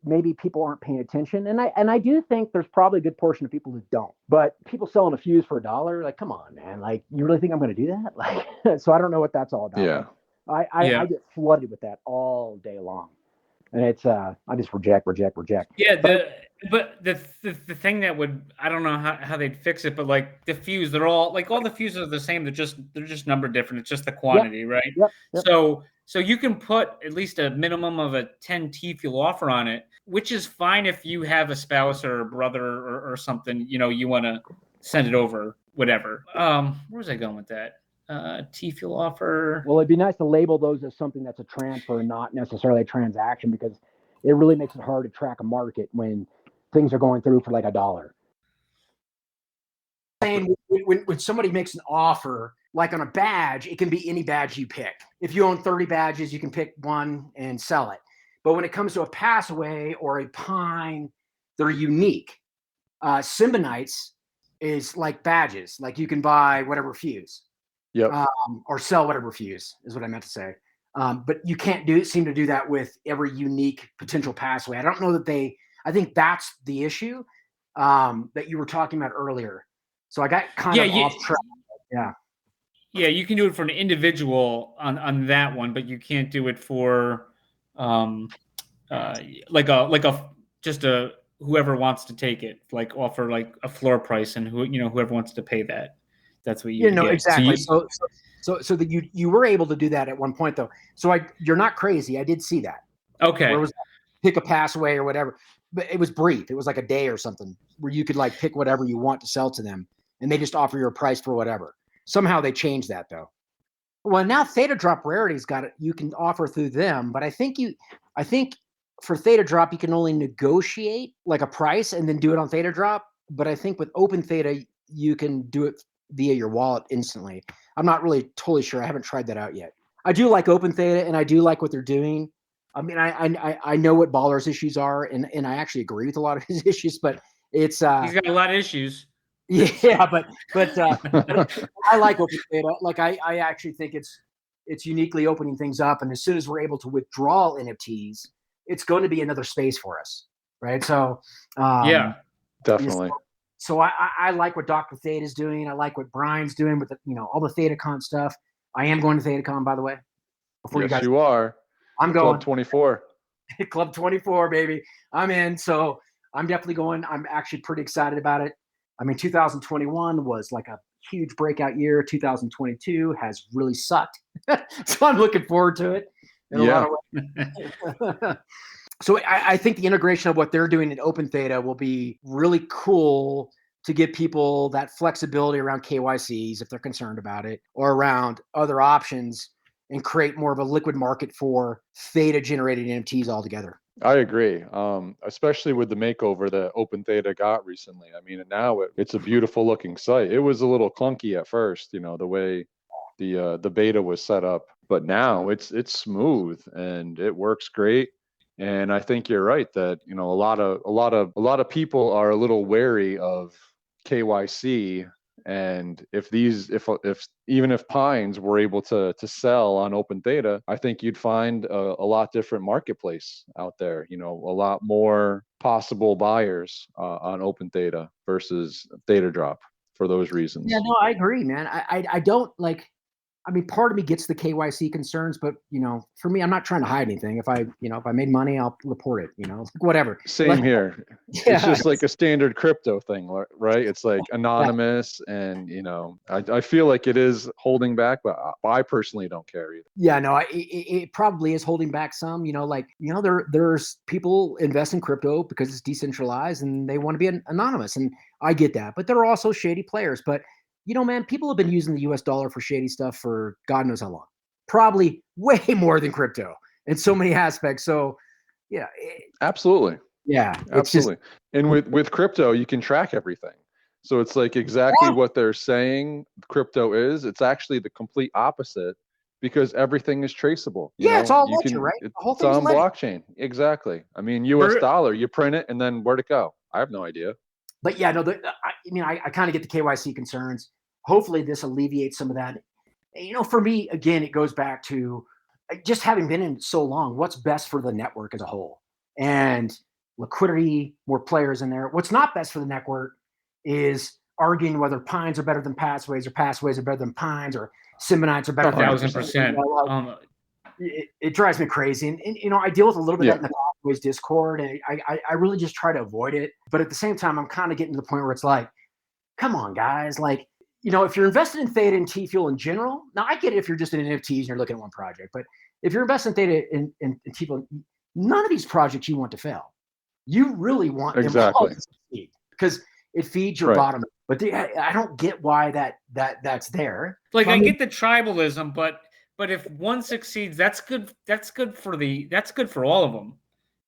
Speaker 6: maybe people aren't paying attention, and I do think there's probably a good portion of people who don't. But people selling a fuse for $1, like, come on, man, like you really think I'm going to do that? Like, so I don't know what that's all about.
Speaker 2: Yeah.
Speaker 6: I get flooded with that all day long, and it's I just reject.
Speaker 4: Yeah, but the thing that would, I don't know how they'd fix it, but like the fuse, they're all like, all the fuses are the same. They're just numbered different. It's just the quantity, right?
Speaker 6: Yep.
Speaker 4: So you can put at least a minimum of a 10 T fuel offer on it, which is fine if you have a spouse or a brother or something, you want to send it over, whatever. Where was I going with that? T fuel offer.
Speaker 6: Well, it'd be nice to label those as something that's a transfer, not necessarily a transaction, because it really makes it hard to track a market when things are going through for like $1.
Speaker 1: Saying when somebody makes an offer, like on a badge, it can be any badge you pick. If you own 30 badges, you can pick one and sell it. But when it comes to a Passaway or a Pine, they're unique. Symbonites is like badges, like you can buy whatever fuse.
Speaker 2: Yep.
Speaker 1: Or sell whatever fuse is what I meant to say. But you can't seem to do that with every unique potential Passaway. I don't know that I think that's the issue that you were talking about earlier. So I got kind of off track. Yeah.
Speaker 4: Yeah, you can do it for an individual on that one, but you can't do it for whoever wants to take it, like offer like a floor price, and whoever wants to pay that. That's what you get.
Speaker 1: Exactly. So that you were able to do that at one point though. So you're not crazy. I did see that.
Speaker 4: Okay.
Speaker 1: Where was that? Pick a Passaway or whatever, but it was brief. It was like a day or something where you could like pick whatever you want to sell to them, and they just offer you a price for whatever. Somehow they changed that though. Well, now Theta Drop Rarity's got it. You can offer through them, but I think for Theta Drop you can only negotiate like a price and then do it on Theta Drop. But I think with Open Theta you can do it via your wallet instantly. I'm not really totally sure. I haven't tried that out yet. I do like Open Theta and I do like what they're doing. I mean, I know what Baller's issues are, and I actually agree with a lot of his issues, but it's
Speaker 4: he's got a lot of issues.
Speaker 1: Yeah, but I like Open Theta. Like I actually think it's uniquely opening things up, and as soon as we're able to withdraw NFTs, it's going to be another space for us, right? So
Speaker 4: yeah,
Speaker 2: definitely.
Speaker 1: So I like what Dr. Theta is doing. I like what Brian's doing with all the ThetaCon stuff. I am going to ThetaCon, by the way.
Speaker 2: Yes, you are.
Speaker 1: I'm going.
Speaker 2: Club 24.
Speaker 1: Club 24, baby. I'm in. So I'm definitely going. I'm actually pretty excited about it. I mean, 2021 was like a huge breakout year. 2022 has really sucked. So I'm looking forward to it in a lot of ways. So I think the integration of what they're doing in Open Theta will be really cool to give people that flexibility around KYCs if they're concerned about it, or around other options, and create more of a liquid market for Theta generated NFTs altogether.
Speaker 2: I agree, especially with the makeover that Open Theta got recently. I mean, now it's a beautiful looking site. It was a little clunky at first, the way the beta was set up, but now it's smooth and it works great. And I think you're right that a lot of people are a little wary of KYC. And if even if Pines were able to sell on Open Theta, I think you'd find a lot different marketplace out there. A lot more possible buyers on Open Theta versus Theta Drop for those reasons.
Speaker 1: Yeah, no, I agree, man. I don't like. I mean, part of me gets the KYC concerns, but for me, I'm not trying to hide anything. If I made money, I'll report it. Whatever.
Speaker 2: Same here. It's
Speaker 1: Yeah.
Speaker 2: just like a standard crypto thing, right? It's like anonymous, and I feel like it is holding back, but I personally don't care either.
Speaker 1: Yeah, no, it probably is holding back some. There's people invest in crypto because it's decentralized and they want to be anonymous, and I get that. But there are also shady players. But man, people have been using the U.S. dollar for shady stuff for God knows how long. Probably way more than crypto in so many aspects. So, yeah,
Speaker 2: absolutely.
Speaker 1: Yeah,
Speaker 2: absolutely. And with crypto, you can track everything. So it's like exactly what they're saying crypto is. It's actually the complete opposite, because everything is traceable.
Speaker 1: It's all ledger, right?
Speaker 2: The whole thing's on blockchain. Exactly. I mean, U.S. dollar, you print it, and then where'd it go? I have no idea.
Speaker 1: But yeah, no, I kind of get the KYC concerns. Hopefully this alleviates some of that. For me, again, it goes back to just having been in so long, what's best for the network as a whole? And liquidity, more players in there. What's not best for the network is arguing whether Pines are better than Passawyas or Passawyas are better than Pines or Symbonites are better than
Speaker 4: 1,000%.
Speaker 1: It drives me crazy. And I deal with a little bit of that in the Passawyas Discord, and I really just try to avoid it. But at the same time, I'm kind of getting to the point where it's like, come on, guys. Like, if you're invested in Theta and T-Fuel in general, now I get it if you're just in NFTs and you're looking at one project. But if you're invested in Theta and T-Fuel, none of these projects you want to fail. You really want them all to succeed because it feeds your bottom. But I don't get why that's there.
Speaker 4: Like, I get the tribalism, but if one succeeds, that's good. That's good for all of them.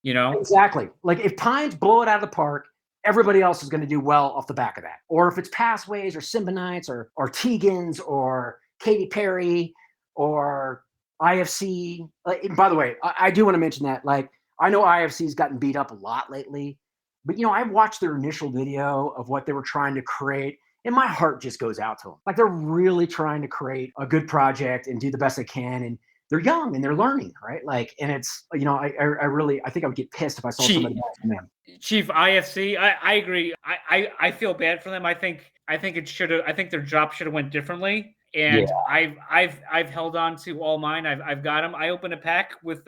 Speaker 1: Exactly. Like if Pines blow it out of the park, everybody else is going to do well off the back of that. Or if it's Passawyas or Symbonites or Tegans or Katy Perry or IFC. And by the way, I do want to mention that. Like, I know IFC's gotten beat up a lot lately, but I watched their initial video of what they were trying to create, and my heart just goes out to them. Like, they're really trying to create a good project and do the best they can, and they're young and they're learning, right? Like, and it's I think I would get pissed if I saw somebody else from them.
Speaker 4: Chief, IFC, I agree. I feel bad for them. I think their drop should have went differently. And I've held on to all mine. I've got them. I opened a pack with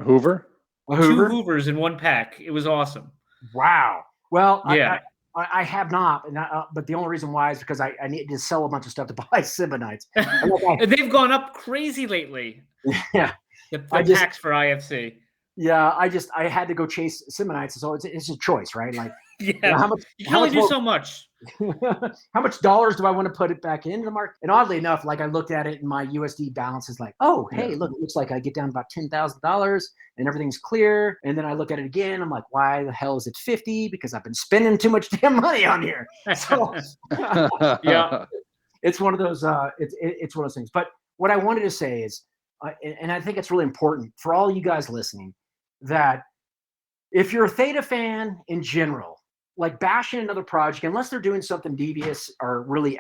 Speaker 2: Hoover.
Speaker 4: Two Hoovers in one pack. It was awesome.
Speaker 1: Wow. Well,
Speaker 4: yeah.
Speaker 1: I have not, but the only reason why is because I need to sell a bunch of stuff to buy Symbonites.
Speaker 4: They've gone up crazy lately.
Speaker 1: Yeah.
Speaker 4: The packs for IFC.
Speaker 1: Yeah, I had to go chase Symbonites, so it's a choice, right? Like,
Speaker 4: how much? You can only do so much.
Speaker 1: How much dollars do I want to put it back into the market? And oddly enough, like I looked at it and my USD balance is like, oh, hey, look, it looks like I get down about $10,000 and everything's clear. And then I look at it again. I'm like, why the hell is it 50? Because I've been spending too much damn money on here. So
Speaker 4: yeah,
Speaker 1: it's one of those. It's one of those things. But what I wanted to say is, and I think it's really important for all you guys listening, that if you're a Theta fan in general, like bashing another project, unless they're doing something devious or really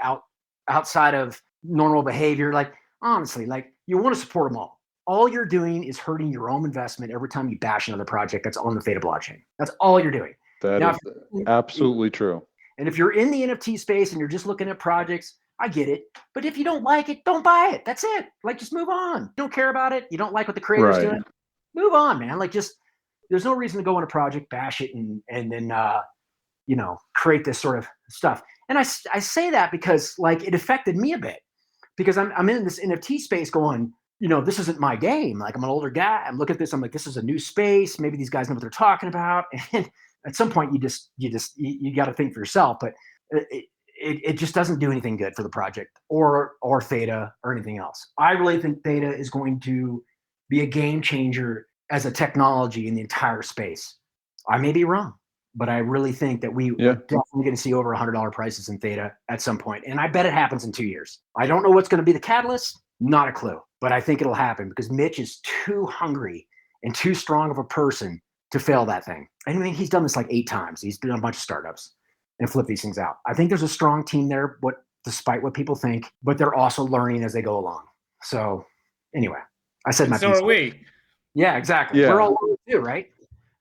Speaker 1: outside of normal behavior, like honestly, like you want to support them all. All you're doing is hurting your own investment every time you bash another project that's on the Theta blockchain. That's all you're doing.
Speaker 2: That is absolutely true.
Speaker 1: And if you're in the NFT space and you're just looking at projects, I get it. But if you don't like it, don't buy it. That's it. Like, just move on. You don't care about it. You don't like what the creator's doing. Move on, man. Like, just there's no reason to go on a project, bash it, and then create this sort of stuff. And I say that because like it affected me a bit because I'm in this NFT space going, this isn't my game. Like, I'm an older guy. I'm looking at this. I'm like, this is a new space. Maybe these guys know what they're talking about. And at some point you got to think for yourself, but it just doesn't do anything good for the project or Theta or anything else. I really think Theta is going to be a game changer as a technology in the entire space. I may be wrong, but I really think that we're definitely going to see over $100 prices in Theta at some point. And I bet it happens in 2 years. I don't know what's going to be the catalyst. Not a clue, but I think it'll happen because Mitch is too hungry and too strong of a person to fail that thing. I mean, he's done this like 8 times. He's done a bunch of startups and flipped these things out. I think there's a strong team there, despite what people think, but they're also learning as they go along. So anyway, I said my piece.
Speaker 4: So are we.
Speaker 1: Yeah, exactly.
Speaker 2: Yeah.
Speaker 1: We're all learning too, right?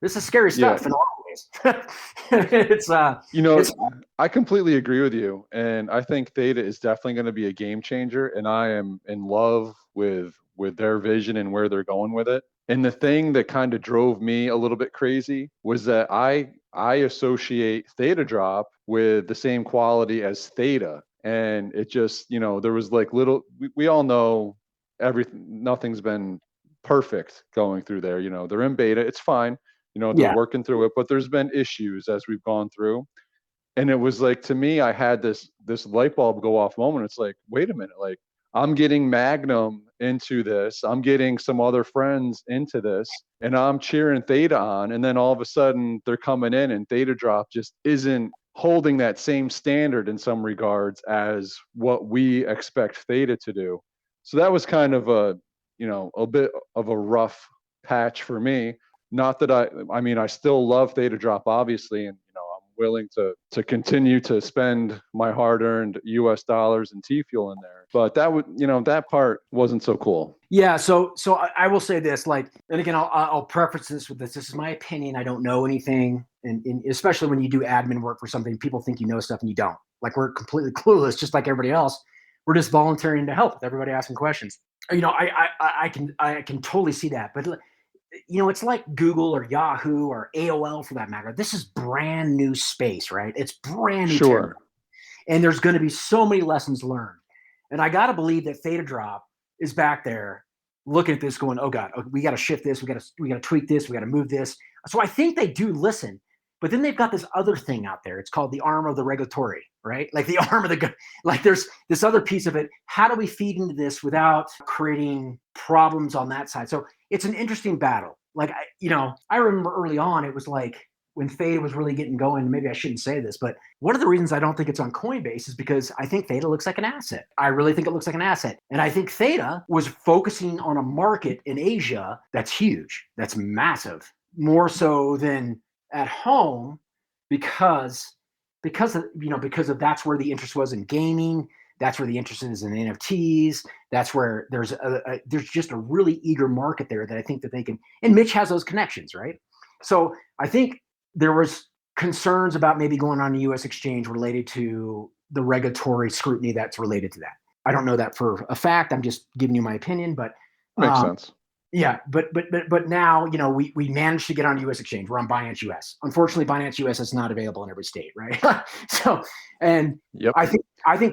Speaker 1: This is scary stuff in a lot of Coinbase. It's
Speaker 2: I completely agree with you, and I think Theta is definitely going to be a game changer, and I am in love with their vision and where they're going with it. And the thing that kind of drove me a little bit crazy was that I associate Theta Drop with the same quality as Theta, and it just, there was like we all know nothing's been perfect going through there. They're in beta, it's fine. They're working through it, but there's been issues as we've gone through. And it was like, to me, I had this light bulb go off moment. It's like, wait a minute, like I'm getting Magnum into this, I'm getting some other friends into this, and I'm cheering Theta on. And then all of a sudden they're coming in and Theta Drop just isn't holding that same standard in some regards as what we expect Theta to do. So that was kind of a bit of a rough patch for me. Not that I still love Theta Drop, obviously, and I'm willing to continue to spend my hard-earned U.S. dollars and T-Fuel in there. But that part wasn't so cool.
Speaker 1: Yeah. So I will say this, like, and again, I'll preface this with this. This is my opinion. I don't know anything, and especially when you do admin work for something, people think you know stuff and you don't. Like, we're completely clueless, just like everybody else. We're just volunteering to help with everybody asking questions. I can totally see that, but it's like Google or Yahoo or AOL for that matter. This is brand new space, right? It's brand new.
Speaker 2: Sure.
Speaker 1: And there's going to be so many lessons learned. And I got to believe that Theta Drop is back there looking at this going, oh God, we got to shift this. We got to tweak this. We got to move this. So I think they do listen, but then they've got this other thing out there. It's called the arm of the regulatory, right? Like the arm of the, like there's this other piece of it. How do we feed into this without creating problems on that side? So it's an interesting battle. Like, I remember early on, it was like when Theta was really getting going, maybe I shouldn't say this, but one of the reasons I don't think it's on Coinbase is because I think Theta looks like an asset. I really think it looks like an asset. And I think Theta was focusing on a market in Asia that's huge, that's massive, more so than at home because of that's where the interest was in gaming. That's where the interest is in NFTs. That's where there's just a really eager market there that I think that they can, and Mitch has those connections, right? So I think there was concerns about maybe going on a U.S. exchange related to the regulatory scrutiny that's related to that. I don't know that for a fact. I'm just giving you my opinion, but
Speaker 2: makes sense.
Speaker 1: Yeah, but now, we managed to get on U.S. exchange. We're on Binance US. Unfortunately, Binance US is not available in every state, right? So, and
Speaker 2: yep.
Speaker 1: I think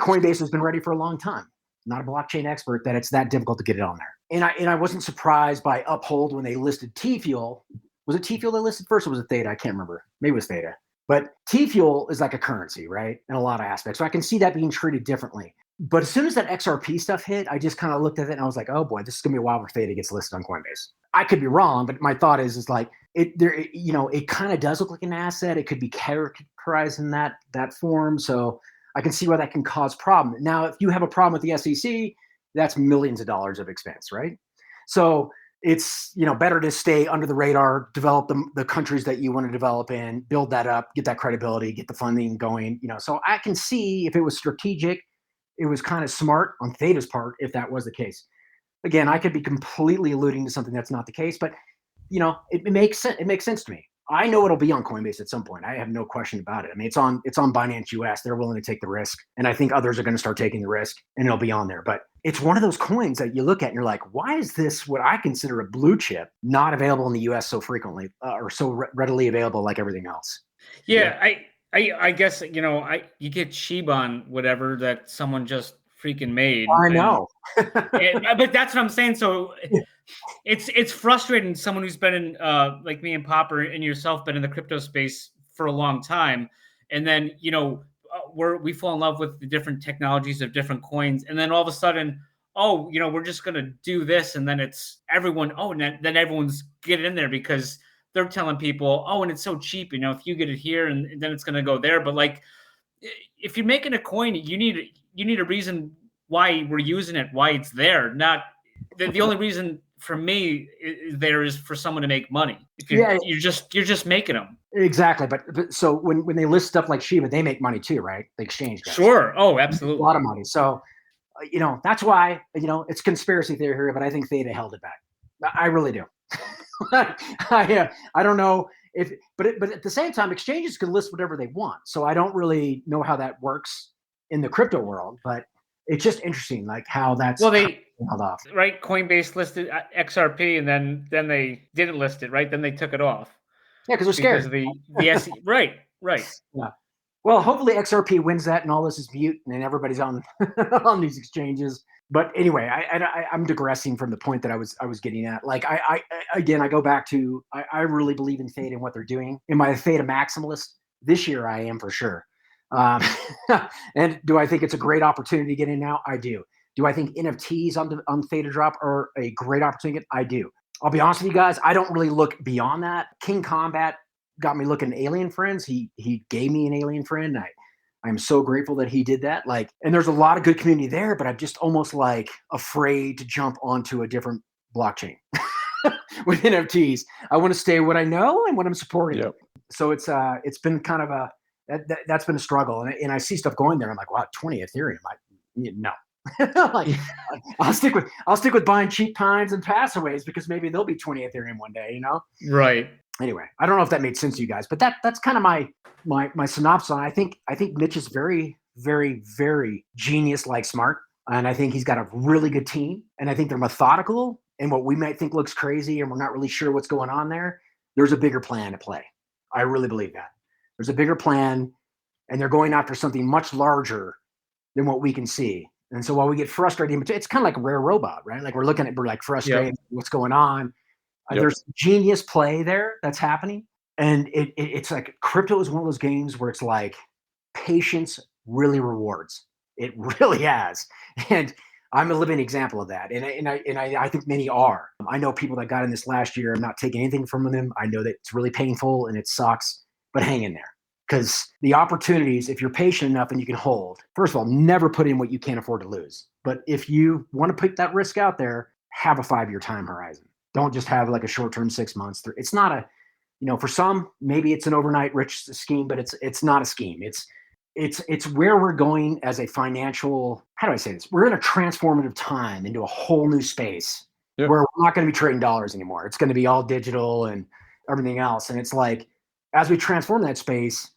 Speaker 1: Coinbase has been ready for a long time. Not a blockchain expert, that it's that difficult to get it on there. And I wasn't surprised by Uphold when they listed T-Fuel. Was it T-Fuel they listed first, or was it Theta? I can't remember. Maybe it was Theta. But T-Fuel is like a currency, right? In a lot of aspects. So I can see that being treated differently. But as soon as that XRP stuff hit, I just kind of looked at it and I was like, oh boy, this is gonna be a while before Theta gets listed on Coinbase. I could be wrong, but my thought is like it kind of does look like an asset. It could be characterized in that form. So I can see why that can cause problem. Now, if you have a problem with the SEC, that's millions of dollars of expense, right? So it's better to stay under the radar, develop the countries that you want to develop in, build that up, get that credibility, get the funding going. So I can see if it was strategic, it was kind of smart on Theta's part if that was the case. Again, I could be completely alluding to something that's not the case, but it makes sense. It makes sense to me. I know it'll be on Coinbase at some point. I have no question about it. I mean, it's on Binance US. They're willing to take the risk, and I think others are going to start taking the risk, and it'll be on there. But it's one of those coins that you look at and you're like, why is this what I consider a blue chip not available in the US so frequently or so readily available like everything else?
Speaker 4: Yeah. I guess, you get Shiba on whatever that someone just freaking made.
Speaker 1: I know.
Speaker 4: But that's what I'm saying. So it's frustrating. Someone who's been in, like me and Popper and yourself, been in the crypto space for a long time. And then, we fall in love with the different technologies of different coins. And then all of a sudden, we're just going to do this. And then it's everyone. And then everyone's getting in there because they're telling people, and it's so cheap, if you get it here and then it's going to go there. But like, if you're making a coin, you need a reason why we're using it, why it's there. Not the only reason for me there is for someone to make money. You're just making them.
Speaker 1: Exactly. But so when they list stuff like Shiba, they make money too, right? The exchange does.
Speaker 4: Sure. Oh, absolutely.
Speaker 1: A lot of money. So, that's why, it's conspiracy theory here, but I think Theta held it back. I really do. I don't know But at the same time, exchanges can list whatever they want. So I don't really know how that works in the crypto world, but it's just interesting, like how that's
Speaker 4: Well, they
Speaker 1: held off.
Speaker 4: right. Coinbase listed XRP, and then they didn't list it. Right, then they took it off
Speaker 1: Yeah, because they're
Speaker 4: because
Speaker 1: scared.
Speaker 4: of the SE. Right.
Speaker 1: Yeah. Well, hopefully XRP wins that, and all this is mute, and everybody's on on these exchanges. But anyway, I'm digressing from the point that I was getting at. Like again, I go back to I really believe in Theta and what they're doing. Am I a Theta maximalist this year? I am for sure. And do I think it's a great opportunity to get in now? I do. Do I think NFTs on Theta Drop are a great opportunity? I do. I'll be honest with you guys. I don't really look beyond that. King Combat got me looking at alien friends. He gave me an alien friend. I'm so grateful that he did that. Like, and there's a lot of good community there, but I'm just almost like afraid to jump onto a different blockchain with NFTs. I want to stay what I know and what I'm supporting.
Speaker 2: Yep.
Speaker 1: So it's been kind of that's been a struggle. And I see stuff going there. I'm like, wow, 20 Ethereum. No. Like, I'll stick with buying cheap times and Passawyas because maybe they'll be 20 Ethereum one day,
Speaker 4: Right.
Speaker 1: Anyway, I don't know if that made sense to you guys, but that's kind of my synopsis. I think Mitch is very, very, very genius-like smart, and I think he's got a really good team, and I think they're methodical. And what we might think looks crazy, and we're not really sure what's going on there, there's a bigger plan at play. I really believe that there's a bigger plan, and they're going after something much larger than what we can see. And so while we get frustrated, it's kind of like Rare Robot, right? Like we're like frustrated, what's going on. There's genius play there that's happening. And it's like crypto is one of those games where it's like patience really rewards. It really has. And I'm a living example of that. And I think many are. I know people that got in this last year. I'm not taking anything from them. I know that it's really painful and it sucks, but hang in there. Because the opportunities, if you're patient enough and you can hold, first of all, never put in what you can't afford to lose. But if you want to put that risk out there, have a 5-year time horizon. Don't just have like a short-term 6 months. It's not a, for some, maybe it's an overnight rich scheme, but it's not a scheme. It's where we're going as a financial, how do I say this? We're in a transformative time into a whole new space where we're not going to be trading dollars anymore. It's going to be all digital and everything else. And it's like, as we transform that space,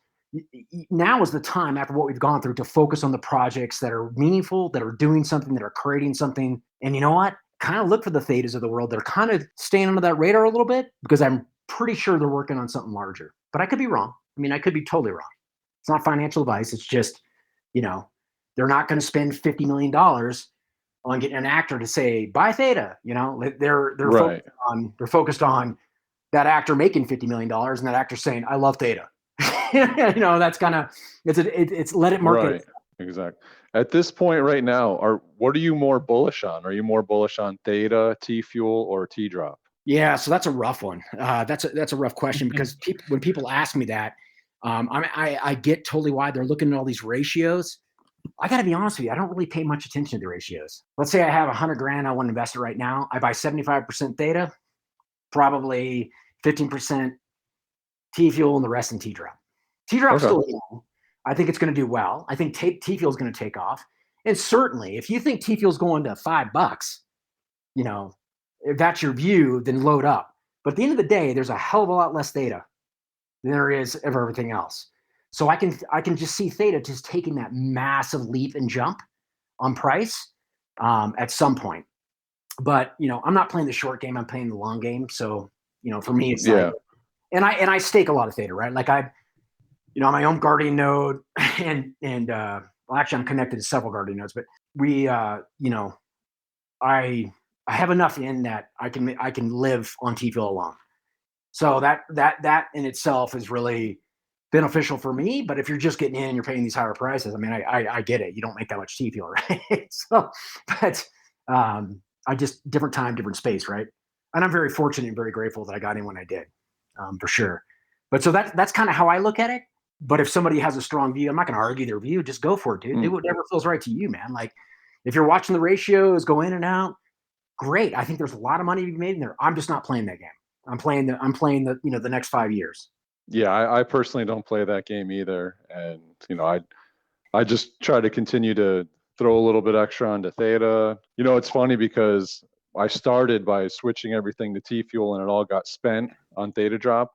Speaker 1: now is the time after what we've gone through to focus on the projects that are meaningful, that are doing something, that are creating something. And you know what? Kind of look for the Thetas of the world that are kind of staying under that radar a little bit, because I'm pretty sure they're working on something larger. But I could be wrong. I mean, I could be totally wrong. It's not financial advice. It's just, they're not going to spend $50 million on getting an actor to say, buy Theta. They're
Speaker 2: right.
Speaker 1: focused on that actor making $50 million and that actor saying, I love Theta. That's kind of, it's let it market.
Speaker 2: Right. Exactly. At this point right now, what are you more bullish on? Are you more bullish on Theta, T-Fuel, or T-Drop?
Speaker 1: Yeah, so that's a rough one. That's a rough question because when people ask me that, I get totally why they're looking at all these ratios. I got to be honest with you, I don't really pay much attention to the ratios. Let's say I have $100,000, I want to invest it right now. I buy 75% Theta, probably 15% T-Fuel, and the rest in T-Drop. T-Drop's still young. I think it's going to do well. I think T-Fuel is going to take off. And certainly, if you think T-Fuel is going to $5, if that's your view, then load up. But at the end of the day, there's a hell of a lot less Theta than there is of everything else. So I can just see Theta just taking that massive leap and jump on price at some point. But I'm not playing the short game. I'm playing the long game. So for me, it's like, and I stake a lot of Theta, right? Like my own Guardian node, and well, actually, I'm connected to several Guardian nodes, but we, I have enough in that I can live on T-Fuel alone. So that in itself is really beneficial for me. But if you're just getting in and you're paying these higher prices, I mean, I get it. You don't make that much T-Fuel, right? So, but I just different time, different space, right? And I'm very fortunate and very grateful that I got in when I did, for sure. But so that's kind of how I look at it. But if somebody has a strong view, I'm not going to argue their view. Just go for it, dude. Do whatever feels right to you, man. Like if you're watching the ratios go in and out, great. I think there's a lot of money to be made in there. I'm just not playing that game. I'm playing the the next 5 years.
Speaker 2: Yeah, I personally don't play that game either. And I just try to continue to throw a little bit extra onto Theta. It's funny because I started by switching everything to T-Fuel and it all got spent on Theta Drop.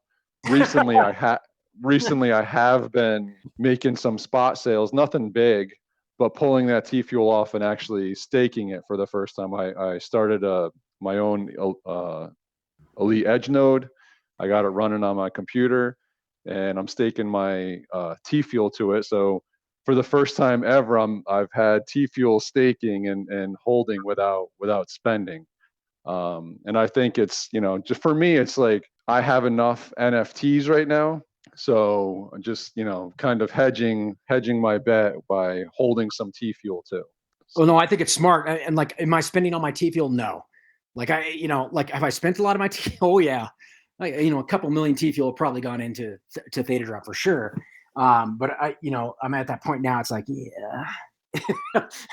Speaker 2: recently I have been making some spot sales, nothing big, but pulling that T fuel off and actually staking it for the first time. I started my own Elite Edge node. I got it running on my computer, and I'm staking my T fuel to it. So for the first time ever, I've had T fuel staking and holding without spending. And I think it's, just for me, it's like I have enough NFTs right now. So just, kind of hedging my bet by holding some T fuel too.
Speaker 1: Oh no, I think it's smart. And like, am I spending on my T fuel? No. Like have I spent a lot of my T? Oh yeah. Like, a couple million T fuel probably gone into to Theta Drop for sure. But I'm at that point now. It's like, yeah,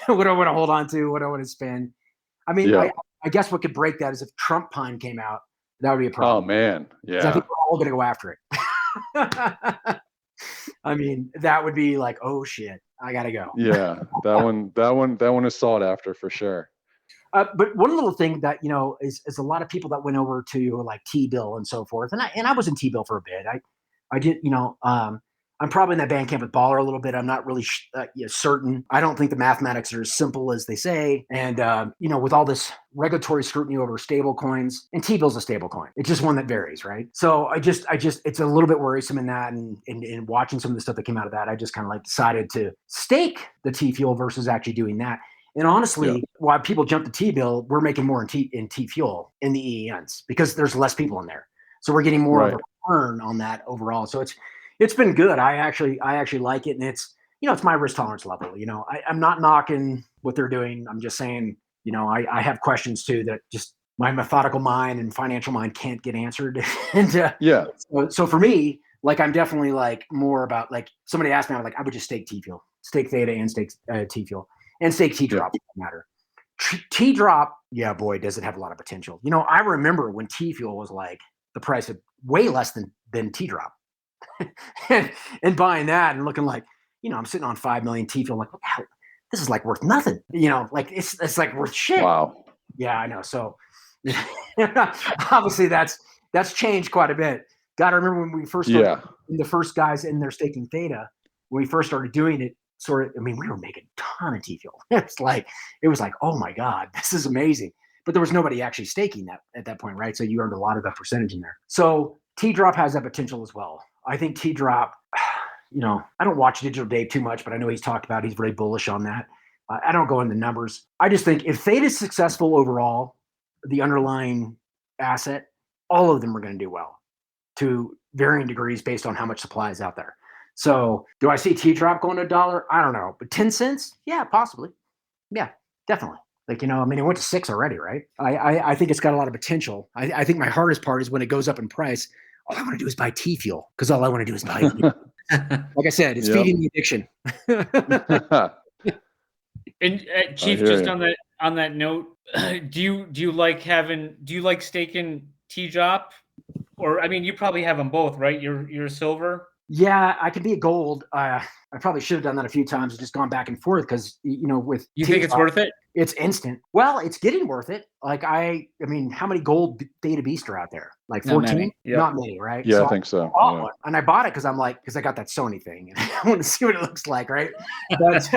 Speaker 1: what do I want to hold on to? What do I want to spend? I mean,
Speaker 2: Yeah.
Speaker 1: I guess what could break that is if Trump Pine came out, that would be a problem.
Speaker 2: Oh man. Yeah.
Speaker 1: I think we're all going to go after it. I mean, that would be like, oh shit, I got to go.
Speaker 2: Yeah. That one is sought after for sure.
Speaker 1: But one little thing that, is a lot of people that went over to like T-bill and so forth. And I was in T-bill for a bit. I did, I'm probably in that band camp with Baller a little bit. I'm not really certain. I don't think the mathematics are as simple as they say. And, with all this regulatory scrutiny over stable coins, and T-bill's a stable coin. It's just one that varies, right? So I just, it's a little bit worrisome in that. And watching some of the stuff that came out of that, I just kind of like decided to stake the T-fuel versus actually doing that. And honestly, while people jump to T-bill, we're making more in T-fuel in the EENs because there's less people in there. So we're getting more of a return on that overall. So it's been good. I actually like it. And it's my risk tolerance level. I'm not knocking what they're doing. I'm just saying, I have questions too that just my methodical mind and financial mind can't get answered. And so for me, like, I'm definitely like more about, like, somebody asked me, I'm like, I would just stake T-fuel, stake Theta and stake T-fuel. And stake T-drop doesn't matter. T-drop, yeah, boy, does it have a lot of potential. I remember when T-fuel was like the price of way less than T-drop, and buying that and looking like, I'm sitting on 5 million T-fuel, like, what the hell? This is like worth nothing. Like it's like worth shit.
Speaker 2: Wow.
Speaker 1: Yeah, I know. So obviously that's changed quite a bit. Got to remember when we first started, the first guys in there staking Theta, when we first started doing it. We were making a ton of T-fuel. It was like, oh my God, this is amazing. But there was nobody actually staking that at that point, right? So you earned a lot of that percentage in there. So T-drop has that potential as well. I think T-drop, I don't watch Digital Dave too much, but I know he's talked about, he's very bullish on that. I don't go into numbers. I just think if Theta is successful overall, the underlying asset, all of them are going to do well to varying degrees based on how much supply is out there. So do I see T-drop going to $1? I don't know, but 10 cents? Yeah, possibly. Yeah, definitely. Like, it went to 6 already, right? I think it's got a lot of potential. I think my hardest part is when it goes up in price. All I want to do is buy T-fuel because all I want to do is buy T-fuel. Like I said, it's feeding the addiction.
Speaker 4: And Chief, just on that note, do you like staking T-drop? Or, I mean, you probably have them both, right? You're silver.
Speaker 1: Yeah, I could be a gold. I probably should have done that a few times and just gone back and forth because, with
Speaker 4: you think it's worth it?
Speaker 1: It's instant. Well, it's getting worth it. Like I mean, how many gold Theta Beasts are out there? Like 14? Not many, right?
Speaker 2: Yeah, I think so.
Speaker 1: I bought one, and I bought it because I got that Sony thing and I want to see what it looks like, right? But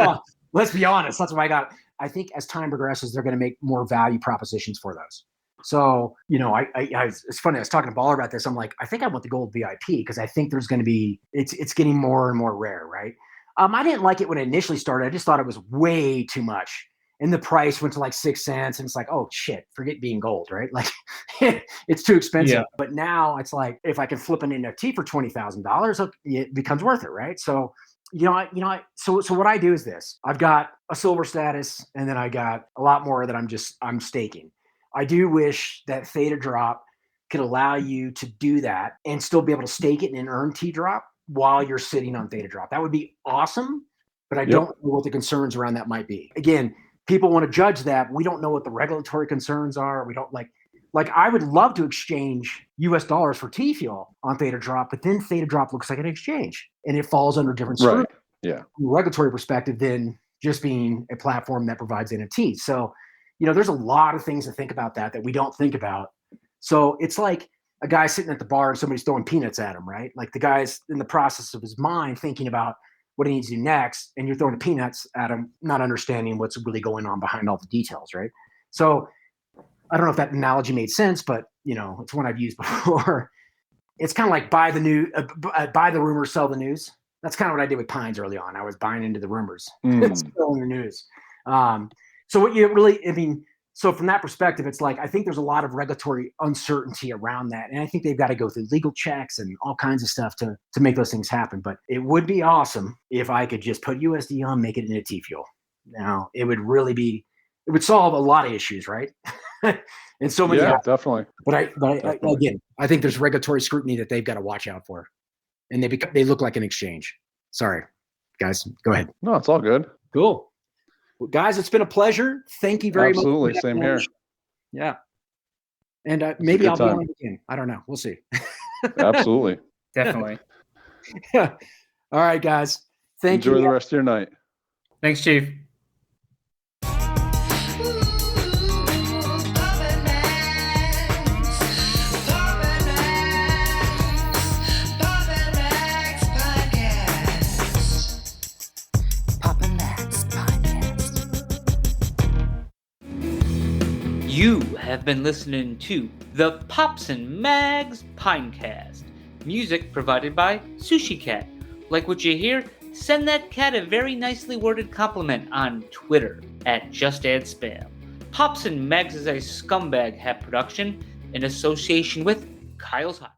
Speaker 1: let's be honest, that's what I got. I think as time progresses, they're going to make more value propositions for those. So, it's funny. I was talking to Baller about this. I'm like, I think I want the gold VIP because I think there's going to be, it's getting more and more rare, right? I didn't like it when it initially started. I just thought it was way too much. And the price went to like 6 cents. And it's like, oh shit, forget being gold, right? Like it's too expensive. Yeah. But now it's like, if I can flip an NFT for $20,000, it becomes worth it, right? So, so what I do is this. I've got a silver status, and then I got a lot more that I'm staking. I do wish that Theta Drop could allow you to do that and still be able to stake it and earn T-drop while you're sitting on Theta Drop. That would be awesome, but I don't know what the concerns around that might be. Again, people want to judge that. We don't know what the regulatory concerns are. We don't like I would love to exchange US dollars for T-fuel on Theta Drop, but then Theta Drop looks like an exchange and it falls under different scrutiny from a regulatory perspective than just being a platform that provides NFTs. So, there's a lot of things to think about that we don't think about. So it's like, a guy sitting at the bar and somebody's throwing peanuts at him, right? Like the guy's in the process of his mind thinking about what he needs to do next, and you're throwing the peanuts at him, not understanding what's really going on behind all the details, right? So I don't know if that analogy made sense, but it's one I've used before. It's kind of like buy the rumors, sell the news. That's kind of what I did with Pines early on. I was buying into the rumors, selling the news. So what you really, so from that perspective, it's like, I think there's a lot of regulatory uncertainty around that. And I think they've got to go through legal checks and all kinds of stuff to make those things happen. But it would be awesome if I could just put USD on, make it into T-fuel. Now, it would solve a lot of issues, right? And so many.
Speaker 2: Yeah, definitely.
Speaker 1: But again, I think there's regulatory scrutiny that they've got to watch out for. And they look like an exchange. Sorry, guys, go ahead.
Speaker 2: No, it's all good.
Speaker 1: Cool. Well, guys, it's been a pleasure. Thank you very much.
Speaker 2: Absolutely, same here.
Speaker 1: Yeah. And maybe I'll be on again. I don't know. We'll see.
Speaker 2: Absolutely.
Speaker 4: Definitely.
Speaker 1: Yeah. All right, guys. Thank you.
Speaker 2: Enjoy the rest of your night.
Speaker 4: Thanks, Chief. You have been listening to the Pops and Mags Pinecast. Music provided by Sushi Cat. Like what you hear? Send that cat a very nicely worded compliment on Twitter @JustAddSpam. Pops and Mags is a Scumbag Hat production in association with Kyle's Hot.